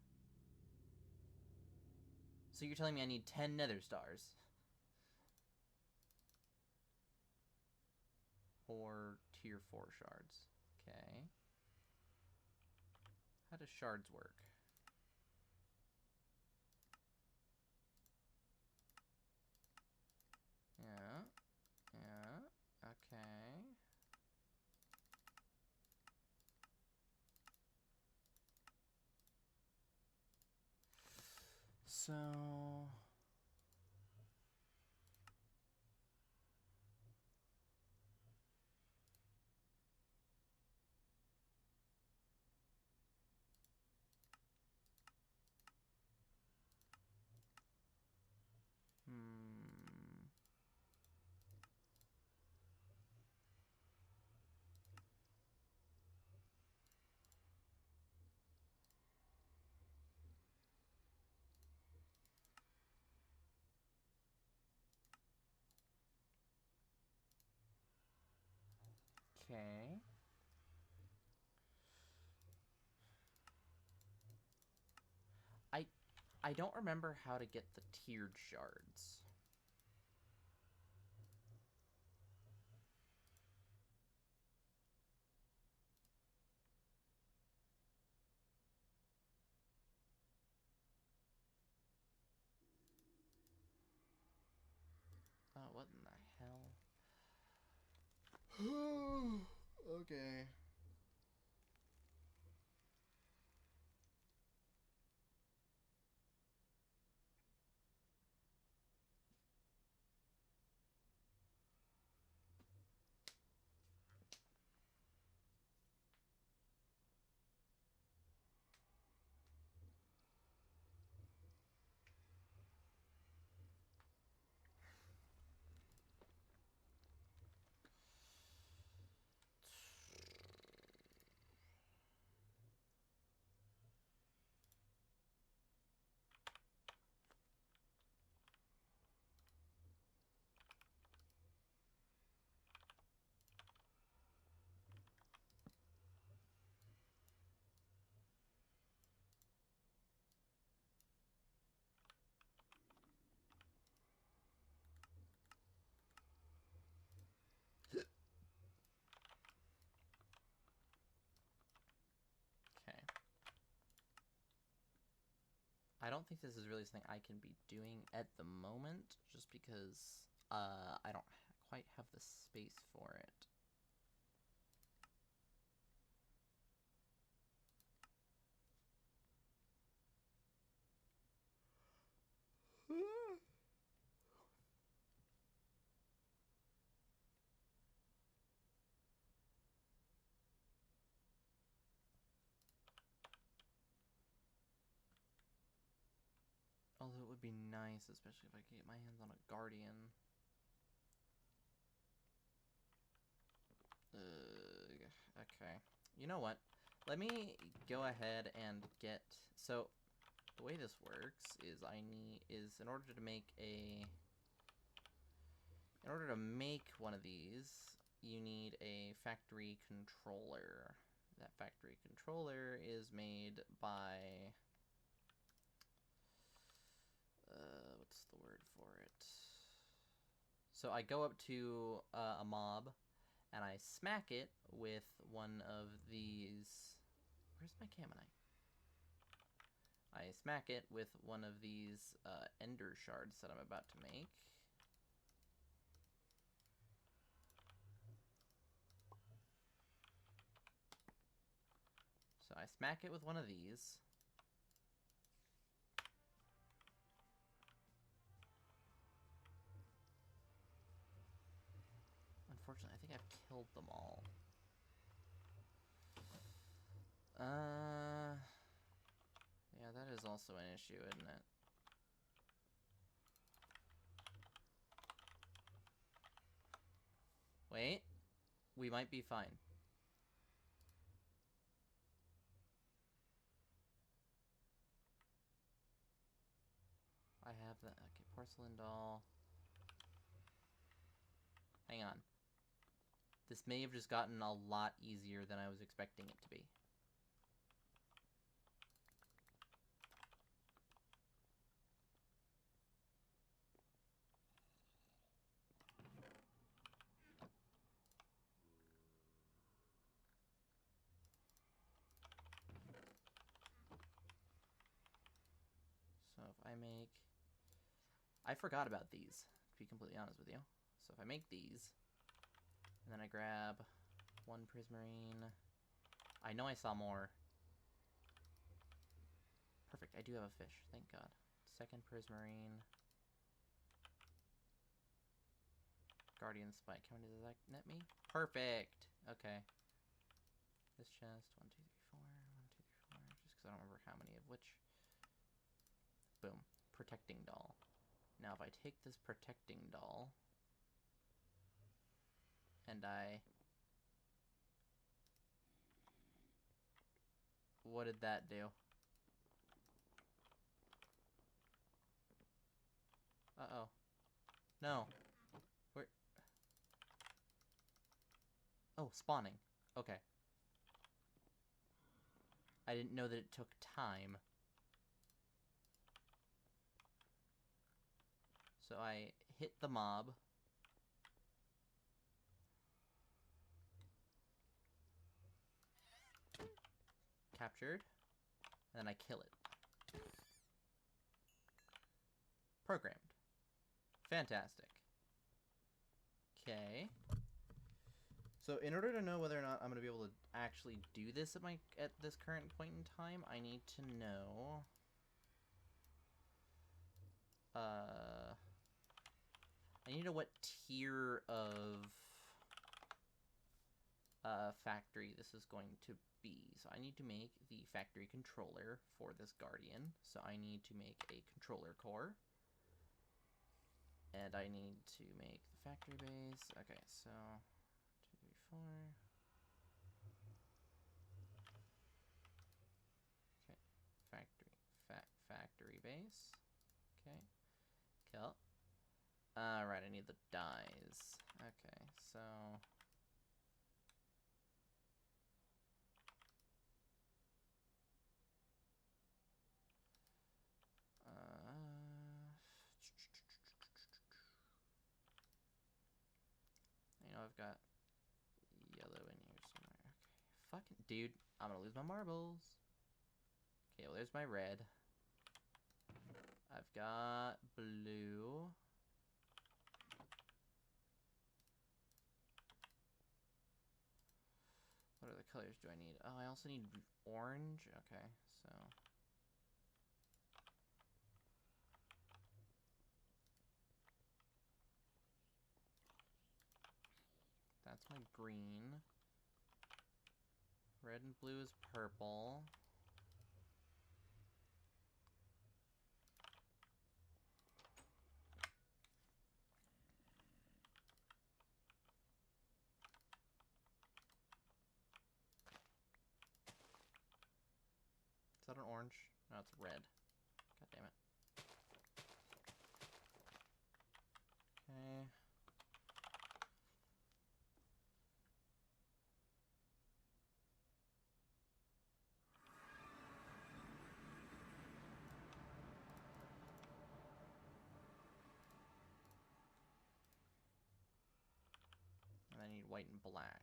So you're telling me I need 10 nether stars? Or tier 4 shards. Okay. How does shards work? Yeah. Yeah. Okay. So... Okay. I don't remember how to get the tiered shards. Oh, what in the hell? Okay. Okay. I don't think this is really something I can be doing at the moment, just because I don't quite have the space for it. Although it would be nice, especially if I could get my hands on a Guardian. Okay. You know what? Let me go ahead and get... So, the way this works is in order to make one of these, you need a factory controller. That factory controller is made by... what's the word for it? So I go up to a mob, and I smack it with one of these... Where's my Camonite? I smack it with one of these ender shards that I'm about to make. So I smack it with one of these. Unfortunately, I think I've killed them all. Yeah, that is also an issue, isn't it? Wait. We might be fine. I have that. Okay, porcelain doll. Hang on. This may have just gotten a lot easier than I was expecting it to be. So if I make... I forgot about these, to be completely honest with you. So if I make these, and then I grab one prismarine... I know I saw more. Perfect, I do have a fish, thank God. Second prismarine. Guardian Spike. How many does that net me? Perfect! Okay. This chest, 1, 2, 3, 4, 1, 2, 3, 4, just because I don't remember how many of which. Boom. Protecting doll. Now if I take this protecting doll, and I... What did that do? Uh-oh. No. Where? Oh, spawning. Okay. I didn't know that it took time. So I hit the mob. Captured. And then I kill it. Programmed. Fantastic. Okay. So in order to know whether or not I'm going to be able to actually do this at this current point in time, I need to know I need to know what tier of factory this is going to be. So I need to make the factory controller for this guardian. So I need to make a controller core. And I need to make the factory base. Okay, so 2, 3, 4. Okay, factory base. Okay, kill. Right, I need the dies. Okay, so you know, I've got yellow in here somewhere. Okay, fucking dude, I'm gonna lose my marbles. Okay, well, there's my red. I've got blue. What other colors do I need? Oh, I also need orange. Okay, so that's my green. Red and blue is purple. Is that an orange? No, it's red. God damn it. Okay. And I need white and black.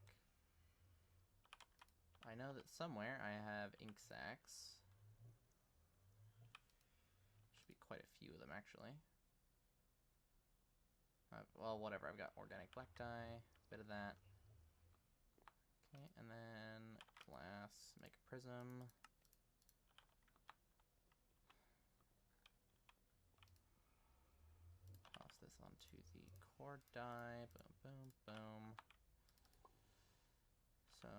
I know that somewhere I have ink sacs. Should be quite a few of them, actually. Well, whatever. I've got organic black dye, bit of that. Okay, and then glass, make a prism. Toss this onto the core dye. Boom, boom, boom. So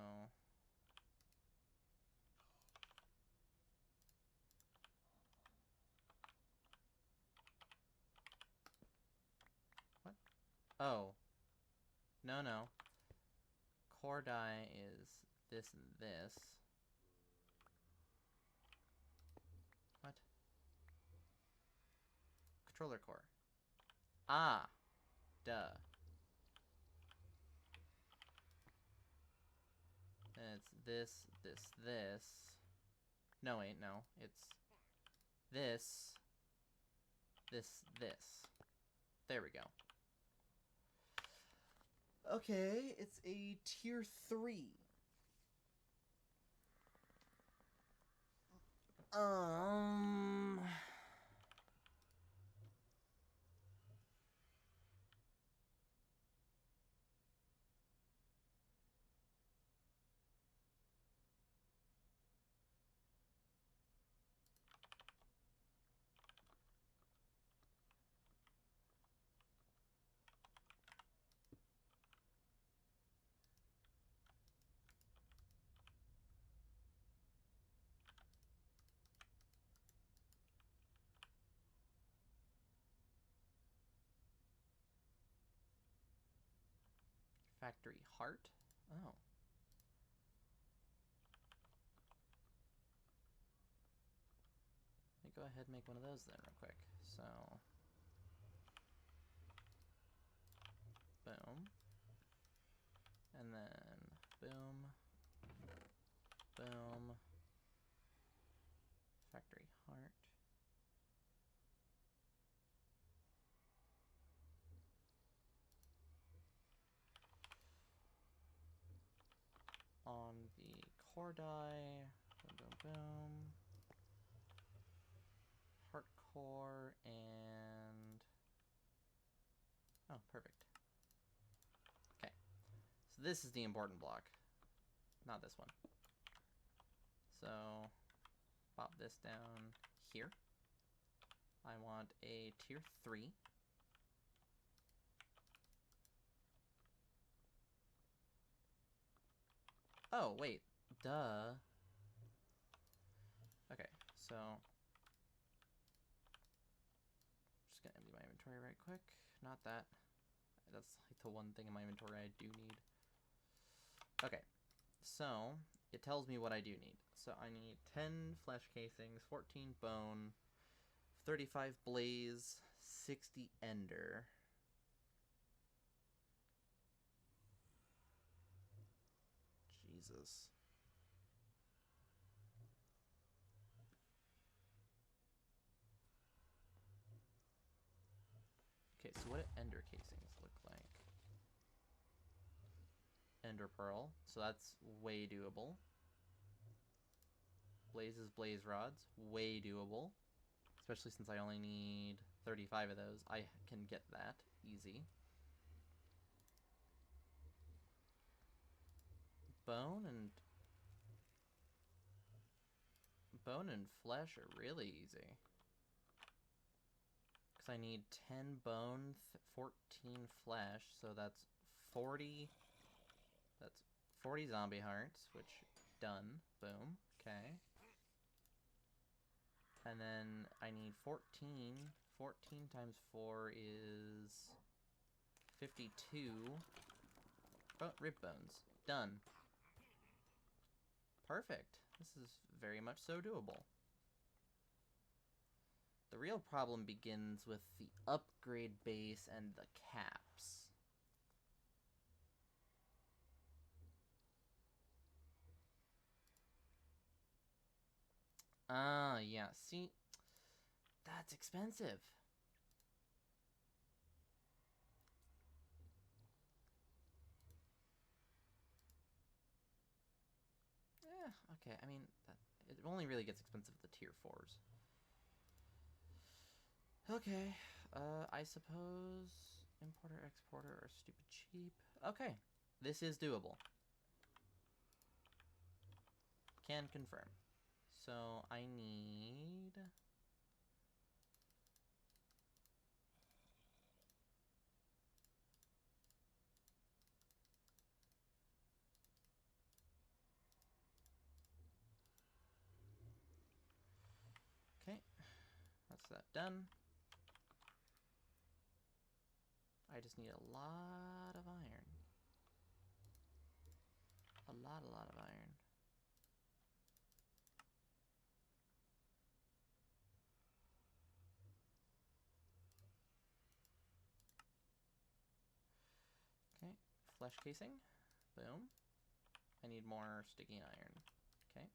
what? Oh. No, no. Core dye is this and this. What? Controller core. Ah. Duh. And it's this, this, this. No, wait, no. It's this, this, this. There we go. Okay, it's a tier 3. Factory heart? Oh. Let me go ahead and make one of those then real quick. So, boom. And then Boom. Boom. Factory heart. On the core die. Boom, boom, boom. Heart core and... Oh, perfect. Okay. So this is the important block. Not this one. So, pop this down here. I want a tier 3. Oh, wait. Duh. Okay, so... just gonna empty my inventory right quick. Not that. That's like the one thing in my inventory I do need. Okay, so it tells me what I do need. So I need 10 flesh casings, 14 bone, 35 blaze, 60 ender. Jesus. Okay, so what do ender casings look like? Ender pearl, so that's way doable. Blazes blaze rods, way doable. Especially since I only need 35 of those. I can get that easy. Bone and flesh are really easy. Because I need 10 bone, 14 flesh, so that's 40. That's 40 zombie hearts, which done. Boom. Okay. And then I need 14. 14 times 4 is 52. Oh, rib bones. Done. Perfect. This is very much so doable. The real problem begins with the upgrade base and the caps. Ah, yeah. See? That's expensive. Okay. I mean, it only really gets expensive at the tier 4s. Okay. I suppose importer, exporter are stupid cheap. Okay. This is doable. Can confirm. So I need... Okay. That's that done. I just need a lot of iron. A lot of iron. Okay, flesh casing. Boom. I need more sticky iron. Okay.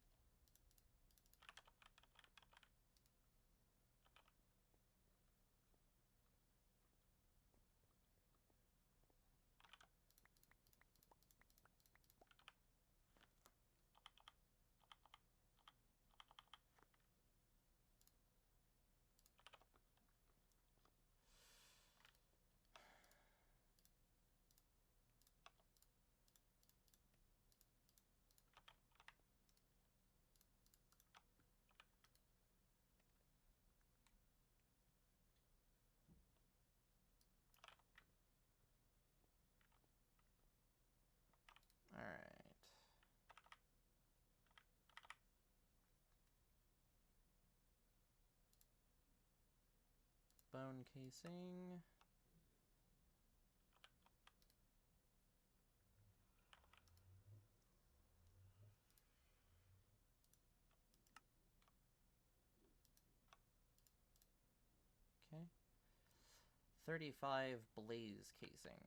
Alright. Bone casing. Okay. 35 blaze casing.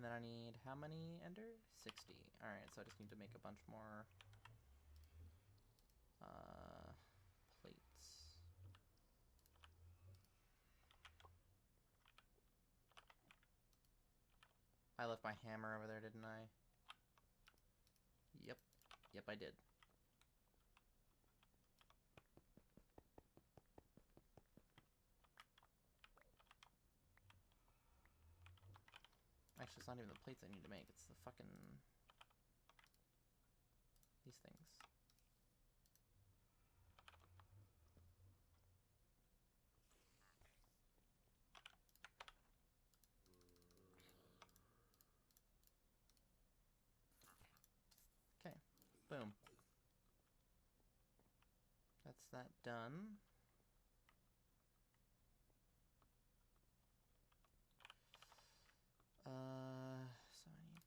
then I need how many ender? 60. Alright, so I just need to make a bunch more plates. I left my hammer over there, didn't I? Yep. Yep, I did. Actually, it's not even the plates I need to make, it's the fucking... these things. Okay, boom. That's that done. So I need...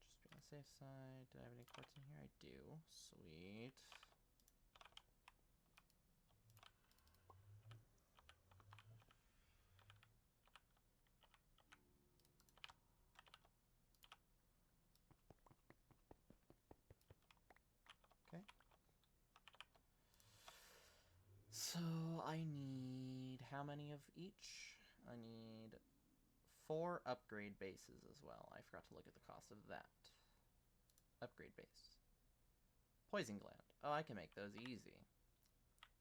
just be on the safe side. Do I have any quartz in here? I do. Sweet. Okay. So I need how many of each? I need 4 upgrade bases as well. I forgot to look at the cost of that. Upgrade base. Poison gland. Oh, I can make those easy.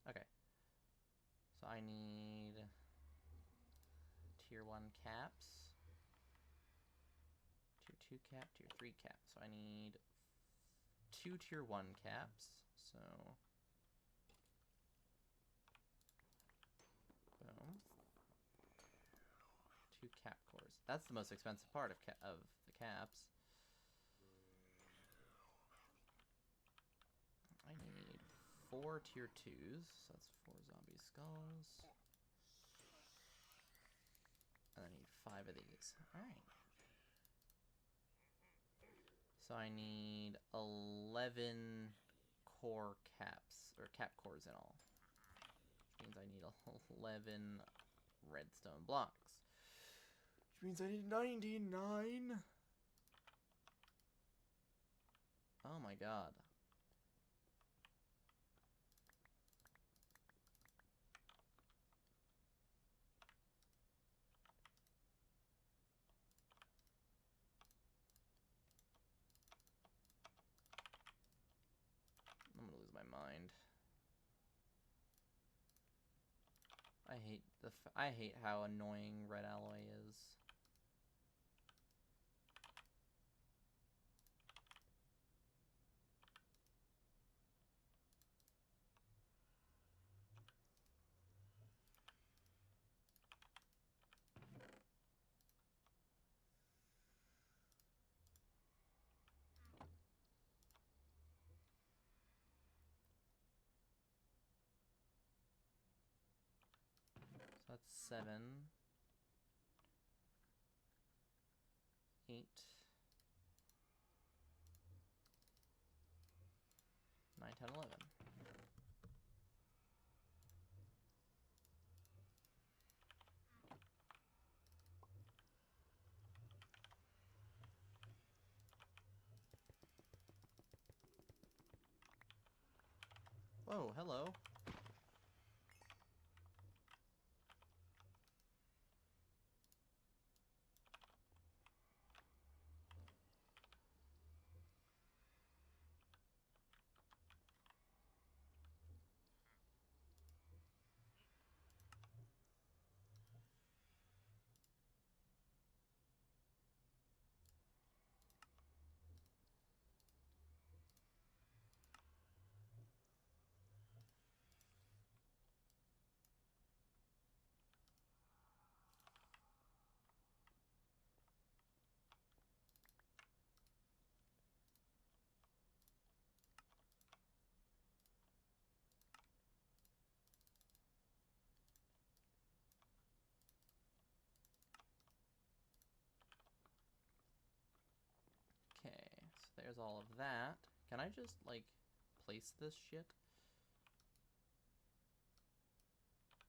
Okay. So I need tier 1 caps. Tier 2 cap, tier 3 cap. So I need 2 tier 1 caps. So boom. 2 cap cores. That's the most expensive part of the caps. I need 4 tier 2s, so that's 4 zombie skulls. And I need 5 of these. Alright. So I need 11 core caps, or cap cores in all. Which means I need 11 redstone blocks. Which means I need 99! Oh my god. I'm gonna lose my mind. I hate how annoying red alloy is. So that's 7, 8, 9, 10, 11. Whoa, hello. Okay, so there's all of that. Can I just, like, place this shit?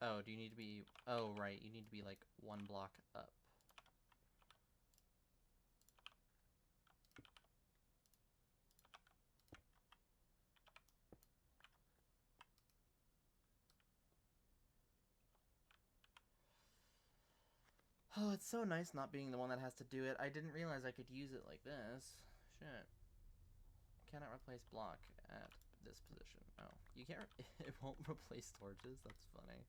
Oh, do you need to be... Oh, right. You need to be, like, one block up. Oh, it's so nice not being the one that has to do it. I didn't realize I could use it like this. Shit. Cannot replace block at this position. Oh, you can't... It won't replace torches? That's funny.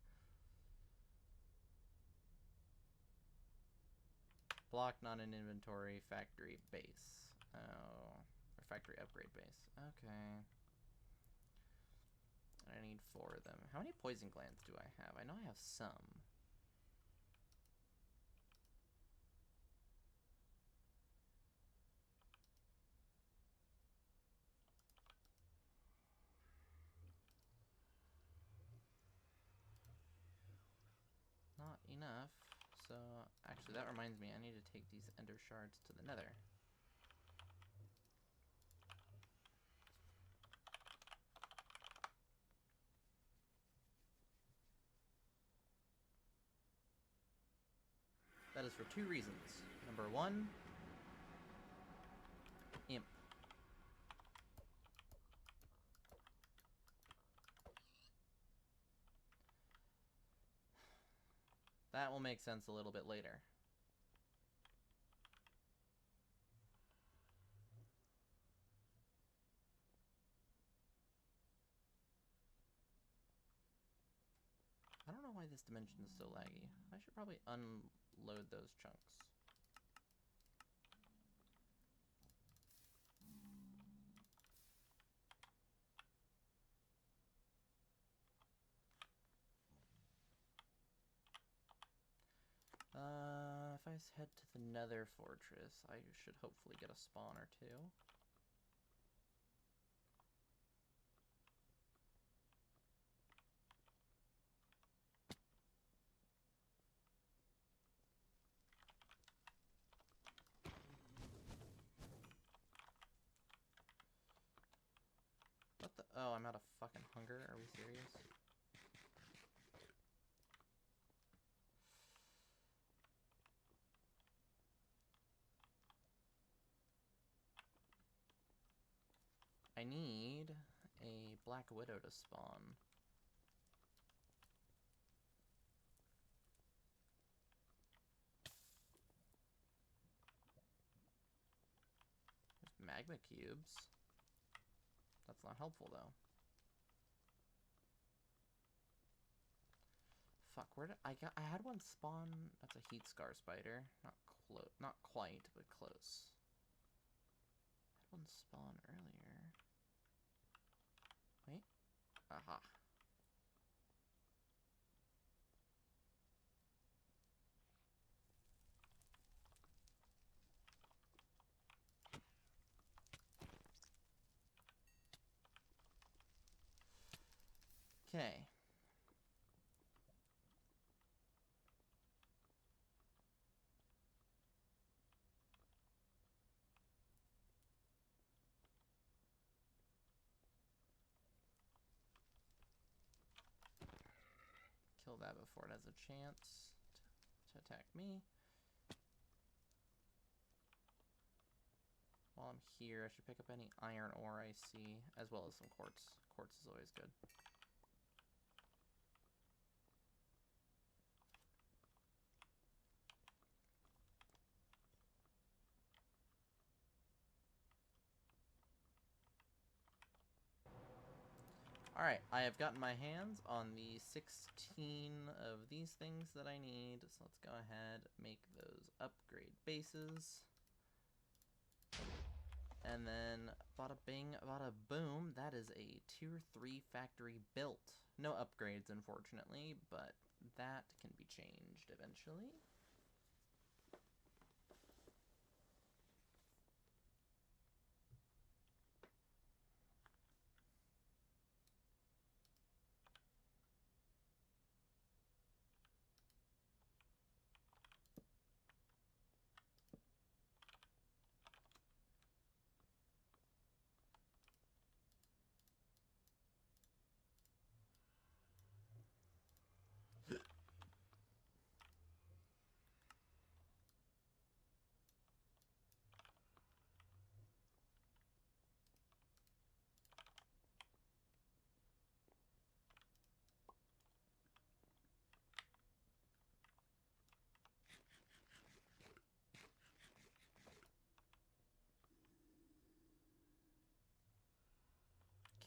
Block, not in inventory, factory base. Oh. Or factory upgrade base. Okay. I need 4 of them. How many poison glands do I have? I know I have some. Not enough. So, actually, that reminds me, I need to take these ender shards to the nether. That is for 2 reasons. Number 1, imp. That will make sense a little bit later. I don't know why this dimension is so laggy. I should probably unload those chunks. If I head to the nether fortress, I should hopefully get a spawn or 2. What the? Oh, I'm out of fucking hunger. Are we serious? I need a black widow to spawn. There's magma cubes. That's not helpful though. Fuck, where did I had one spawn. That's a heat scar spider. Not quite, but close. I had one spawn earlier. Wait. Aha. Okay. Kill that before it has a chance to attack me. While I'm here, I should pick up any iron ore I see, as well as some quartz. Quartz is always good. Alright, I have gotten my hands on the 16 of these things that I need, so let's go ahead, make those upgrade bases. And then, bada bing, bada boom, that is a tier 3 factory built. No upgrades, unfortunately, but that can be changed eventually.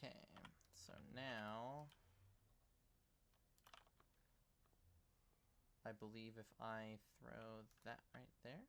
Okay, so now I believe if I throw that right there.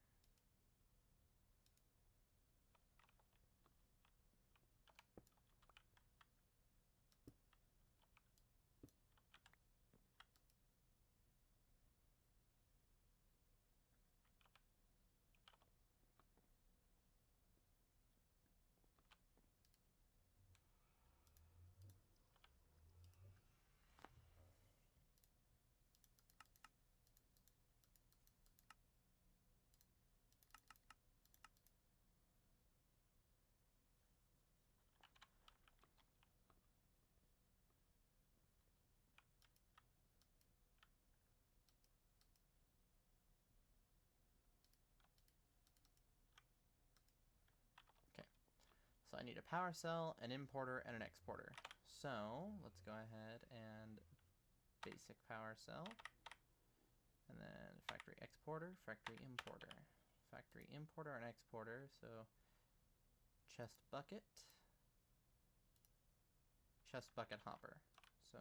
So I need a power cell, an importer, and an exporter. So let's go ahead and basic power cell. And then factory exporter, factory importer. Factory importer and exporter, so chest bucket hopper. So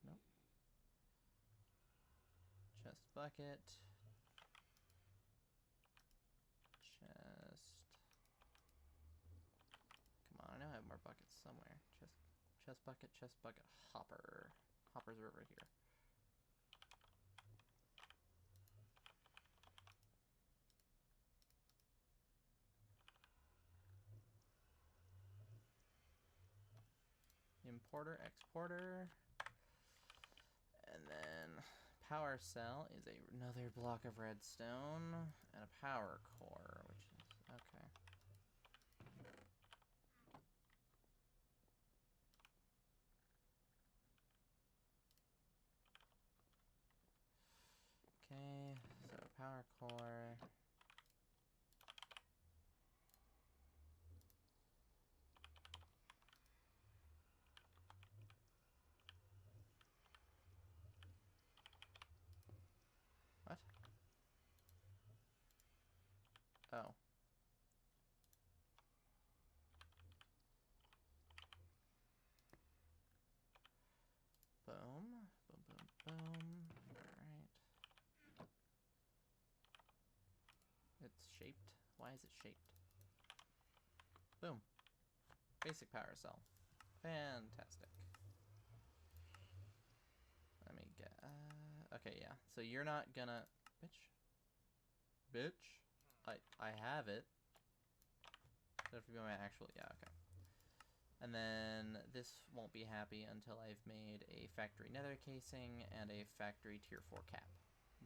nope. Chest bucket. Come on, I know I have more buckets somewhere. Chest bucket, hopper. Hoppers are over here. Importer, exporter. And then power cell is another block of redstone and a power core, which is okay. Okay, so power core. What? Oh. Boom. Boom, boom, boom. Alright. It's shaped. Why is it shaped? Boom. Basic power cell. Fantastic. Let me get... okay, yeah. So you're not gonna... Bitch? I have it. So if you my actual... Yeah, okay. And then this won't be happy until I've made a factory nether casing and a factory tier 4 cap.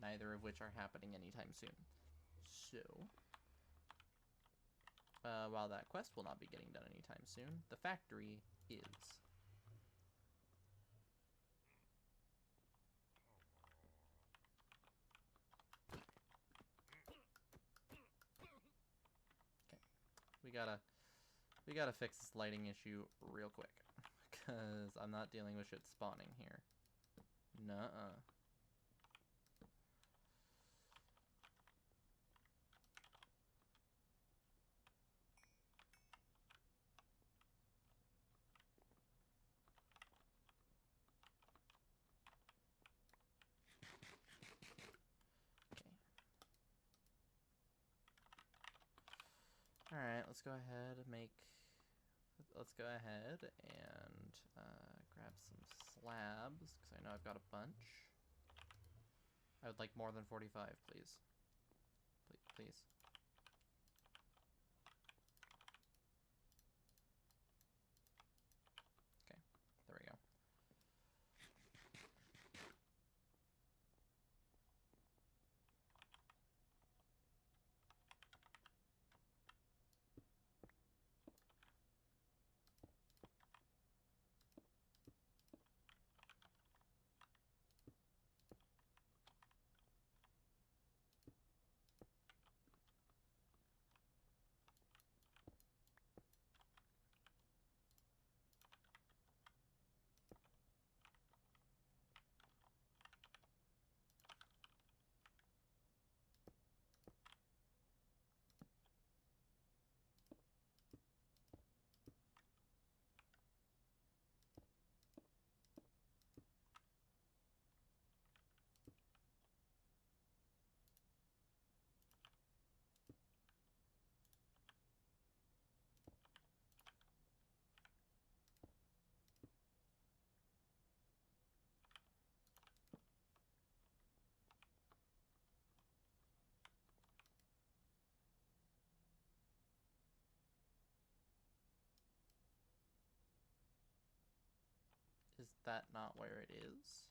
Neither of which are happening anytime soon. So... while that quest will not be getting done anytime soon, the factory is. Okay. We gotta fix this lighting issue real quick. Because I'm not dealing with shit spawning here. Nuh-uh. Alright, let's go ahead and grab some slabs, because I know I've got a bunch. I would like more than 45, please. Please. Okay, there we go. that not where it is?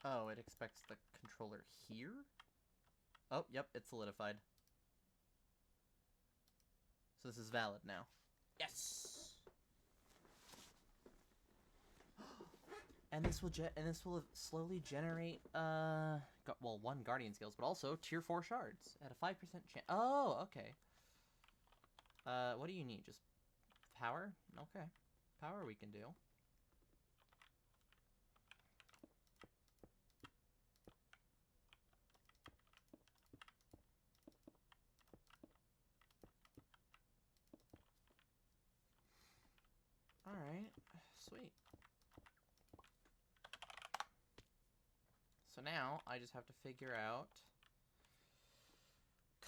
Oh, it expects the controller here? Oh, yep, it's solidified. So this is valid now. Yes! And this will slowly generate one guardian skills, but also tier 4 shards at a 5% chance. Oh, okay. What do you need? Just power? Okay. Power we can do. Alright, sweet. So now, I just have to figure out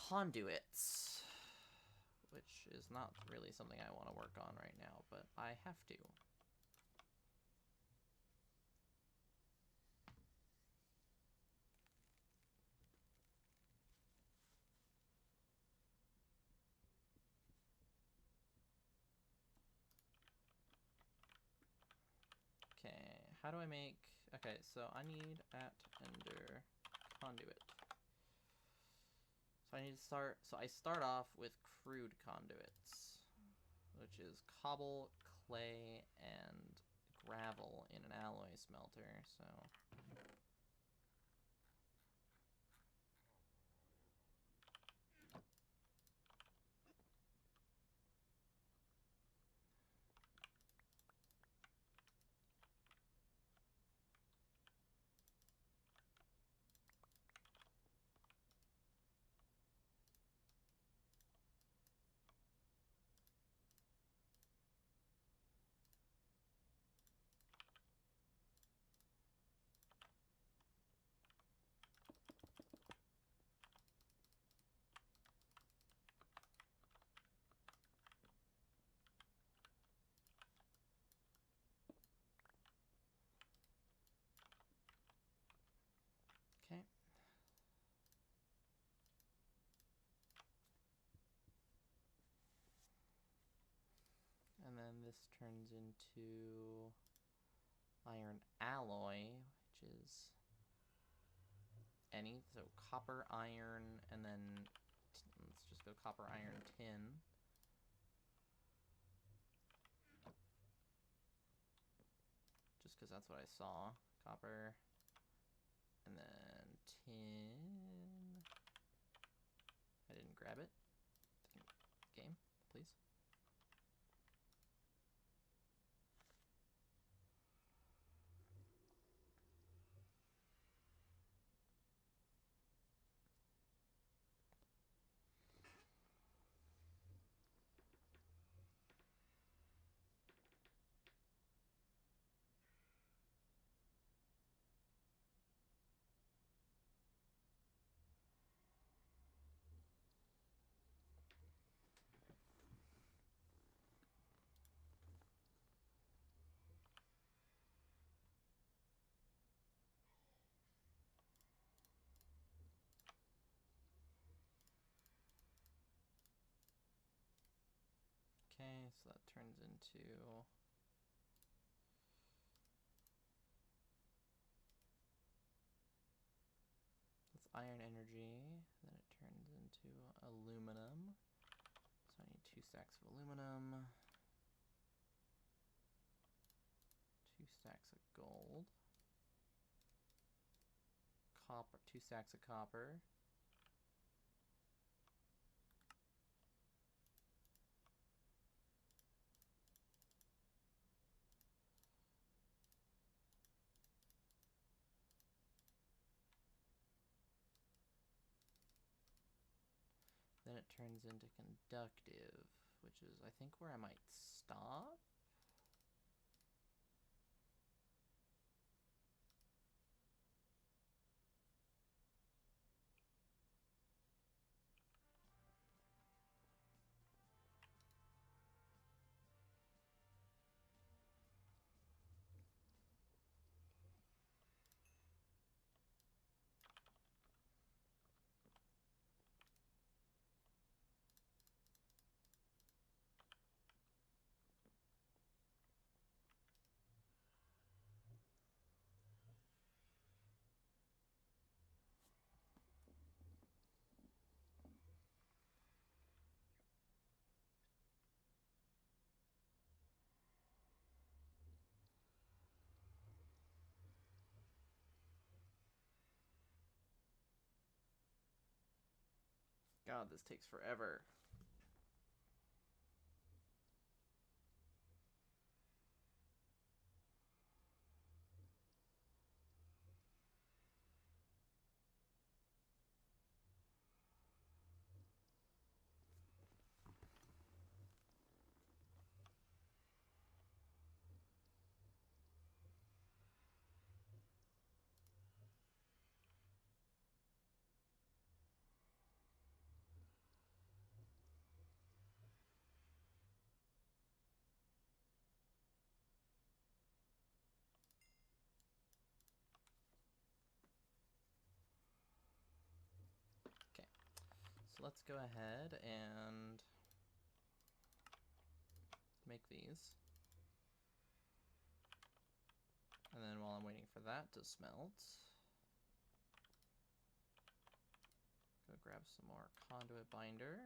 conduits, which is not really something I want to work on right now, but I have to. Okay, how do I make... Okay, so I need at ender conduit. So I need to start... So I start off with crude conduits, which is cobble, clay, and gravel in an alloy smelter, so... Okay. And then this turns into iron alloy, which is any, so copper, iron, and then let's just go copper, iron, tin. Just because that's what I saw. Copper, and then tin. I didn't grab it. Game, please. Okay, so that turns into that's iron energy, then it turns into aluminum. So I need 2 stacks of aluminum, 2 stacks of gold, copper, 2 stacks of copper, then it turns into conductive, which is, I think, where I might stop. God, this takes forever. So let's go ahead and make these. And then while I'm waiting for that to smelt, go grab some more conduit binder.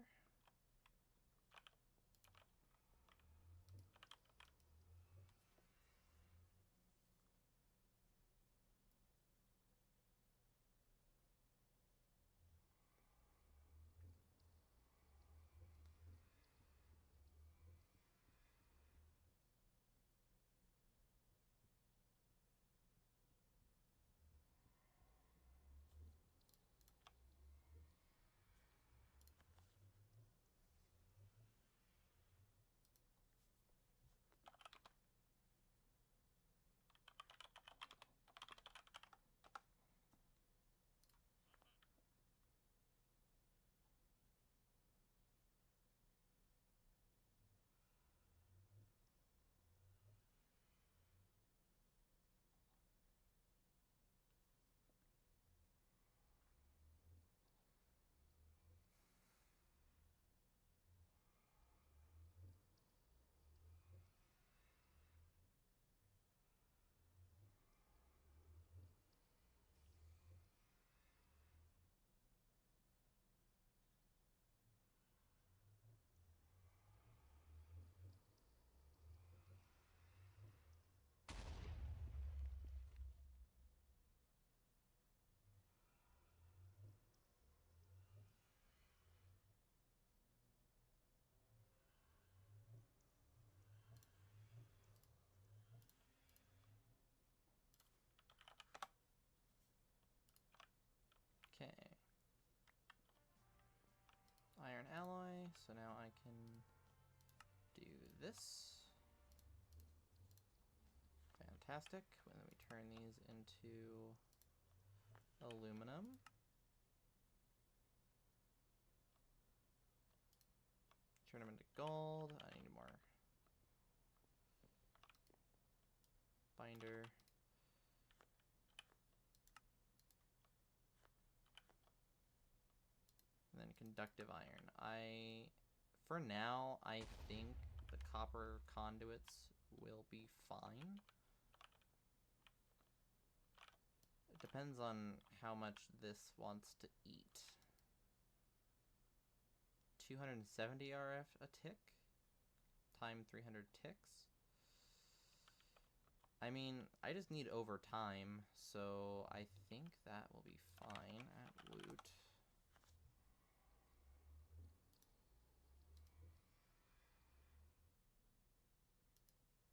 Okay. Iron alloy, so now I can do this. Fantastic. And then we turn these into aluminum. Turn them into gold. I need more binder. And then conductive iron. For now, I think the copper conduits will be fine. It depends on how much this wants to eat. 270 RF a tick? Time 300 ticks? I mean, I just need over time, so I think that will be fine at Woot.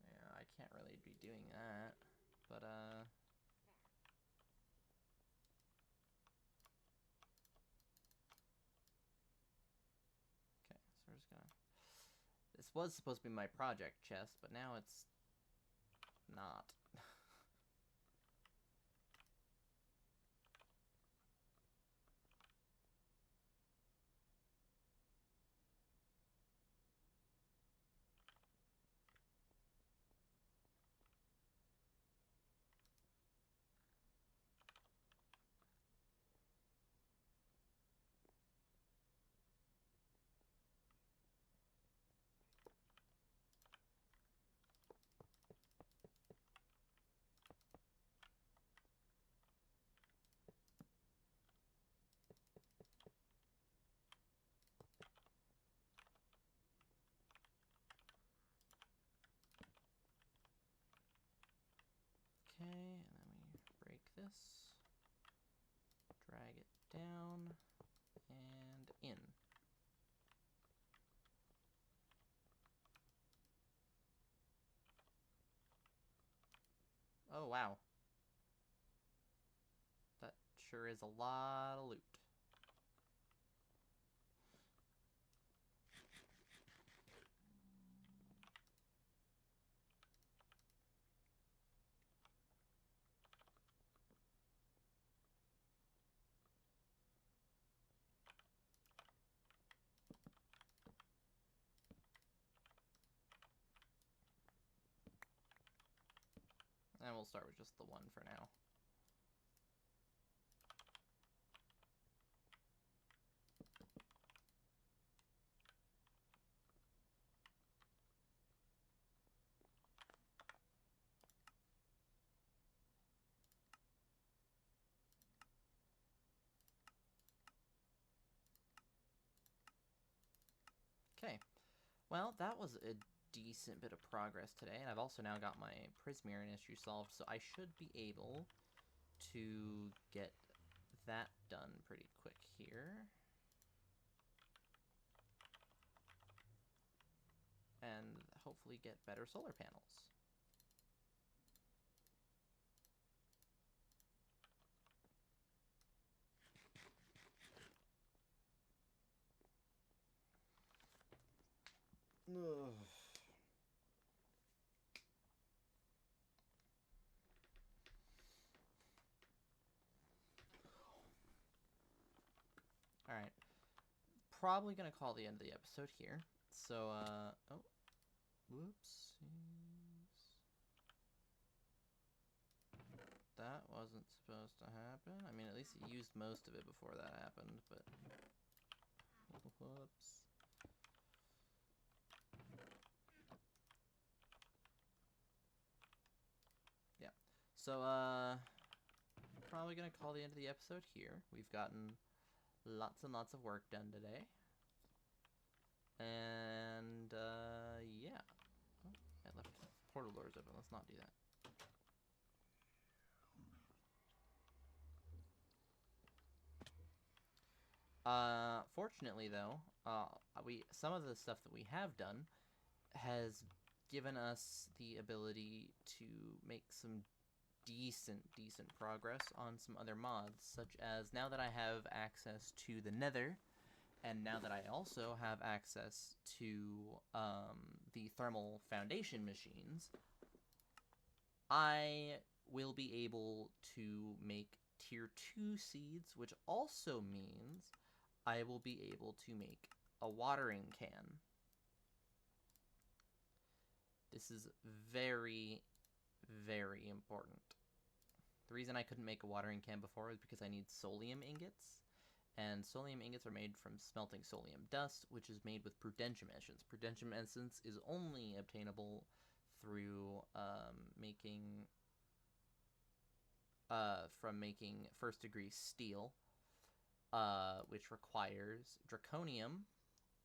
Yeah, I can't really be doing that, but This was supposed to be my project chest, but now it's not. Okay, and then we break this, drag it down, and in. Oh, wow. That sure is a lot of loot. And we'll start with just the one for now. Okay, well, that was a decent bit of progress today, and I've also now got my Prismarine issue solved, so I should be able to get that done pretty quick here. And hopefully get better solar panels. Ugh. Alright. Probably gonna call the end of the episode here. So, oh. Whoopsies. That wasn't supposed to happen. I mean, at least it used most of it before that happened, but... Whoops. Yeah. So, probably gonna call the end of the episode here. We've gotten lots and lots of work done today. And, yeah. Oh, I left portal doors open. Let's not do that. Fortunately, though, some of the stuff that we have done has given us the ability to make some decent progress on some other mods, such as now that I have access to the Nether, and now that I also have access to the thermal foundation machines, I will be able to make tier 2 seeds, which also means I will be able to make a watering can. This is very, very important. The reason I couldn't make a watering can before is because I need solium ingots. And solium ingots are made from smelting solium dust, which is made with prudentium essence. Prudentium essence is only obtainable through making first degree steel, which requires draconium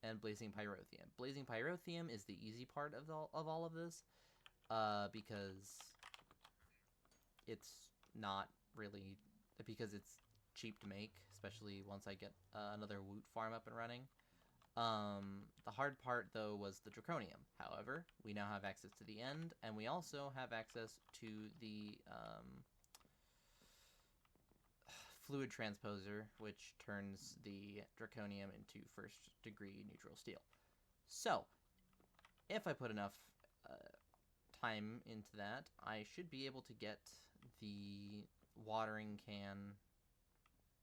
and blazing pyrotheum. Blazing pyrotheum is the easy part of all of this, because it's not really, because it's cheap to make, especially once I get another Woot farm up and running. The hard part, though, was the draconium. However, we now have access to the end, and we also have access to the fluid transposer, which turns the draconium into first degree neutral steel. So, if I put enough time into that, I should be able to get the watering can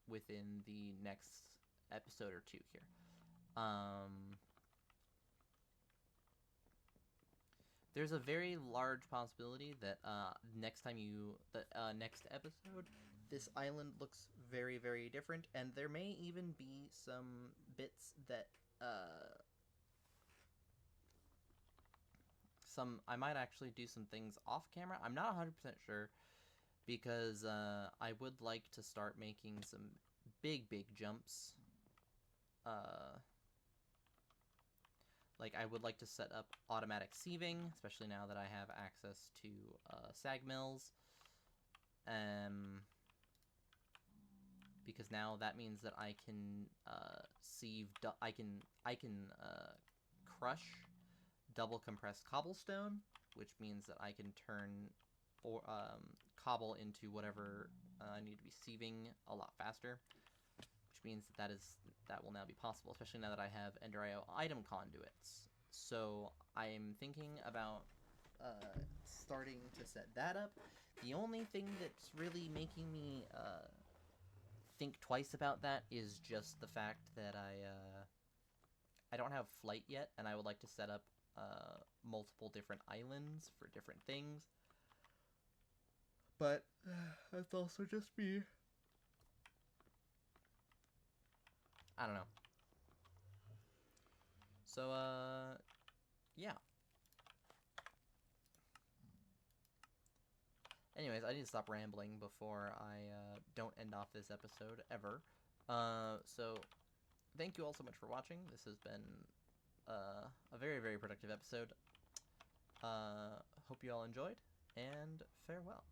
within the next episode or two here. There's a very large possibility that next episode, this island looks very, very different, and there may even be some bits that I might actually do some things off camera. I'm not 100% sure, because I would like to start making some big jumps. Like, I would like to set up automatic sieving, especially now that I have access to sag mills. Because now that means that I can sieve, I can crush double compressed cobblestone, which means that I can turn cobble into whatever I need to be sieving a lot faster, which means that will now be possible, especially now that I have Ender.io item conduits. So I'm thinking about starting to set that up. The only thing that's really making me think twice about that is just the fact that I don't have flight yet, and I would like to set up multiple different islands for different things. But that's also just me. I don't know. So, yeah. Anyways, I need to stop rambling before I don't end off this episode ever. So, thank you all so much for watching. This has been a very, very productive episode. Hope you all enjoyed, and farewell.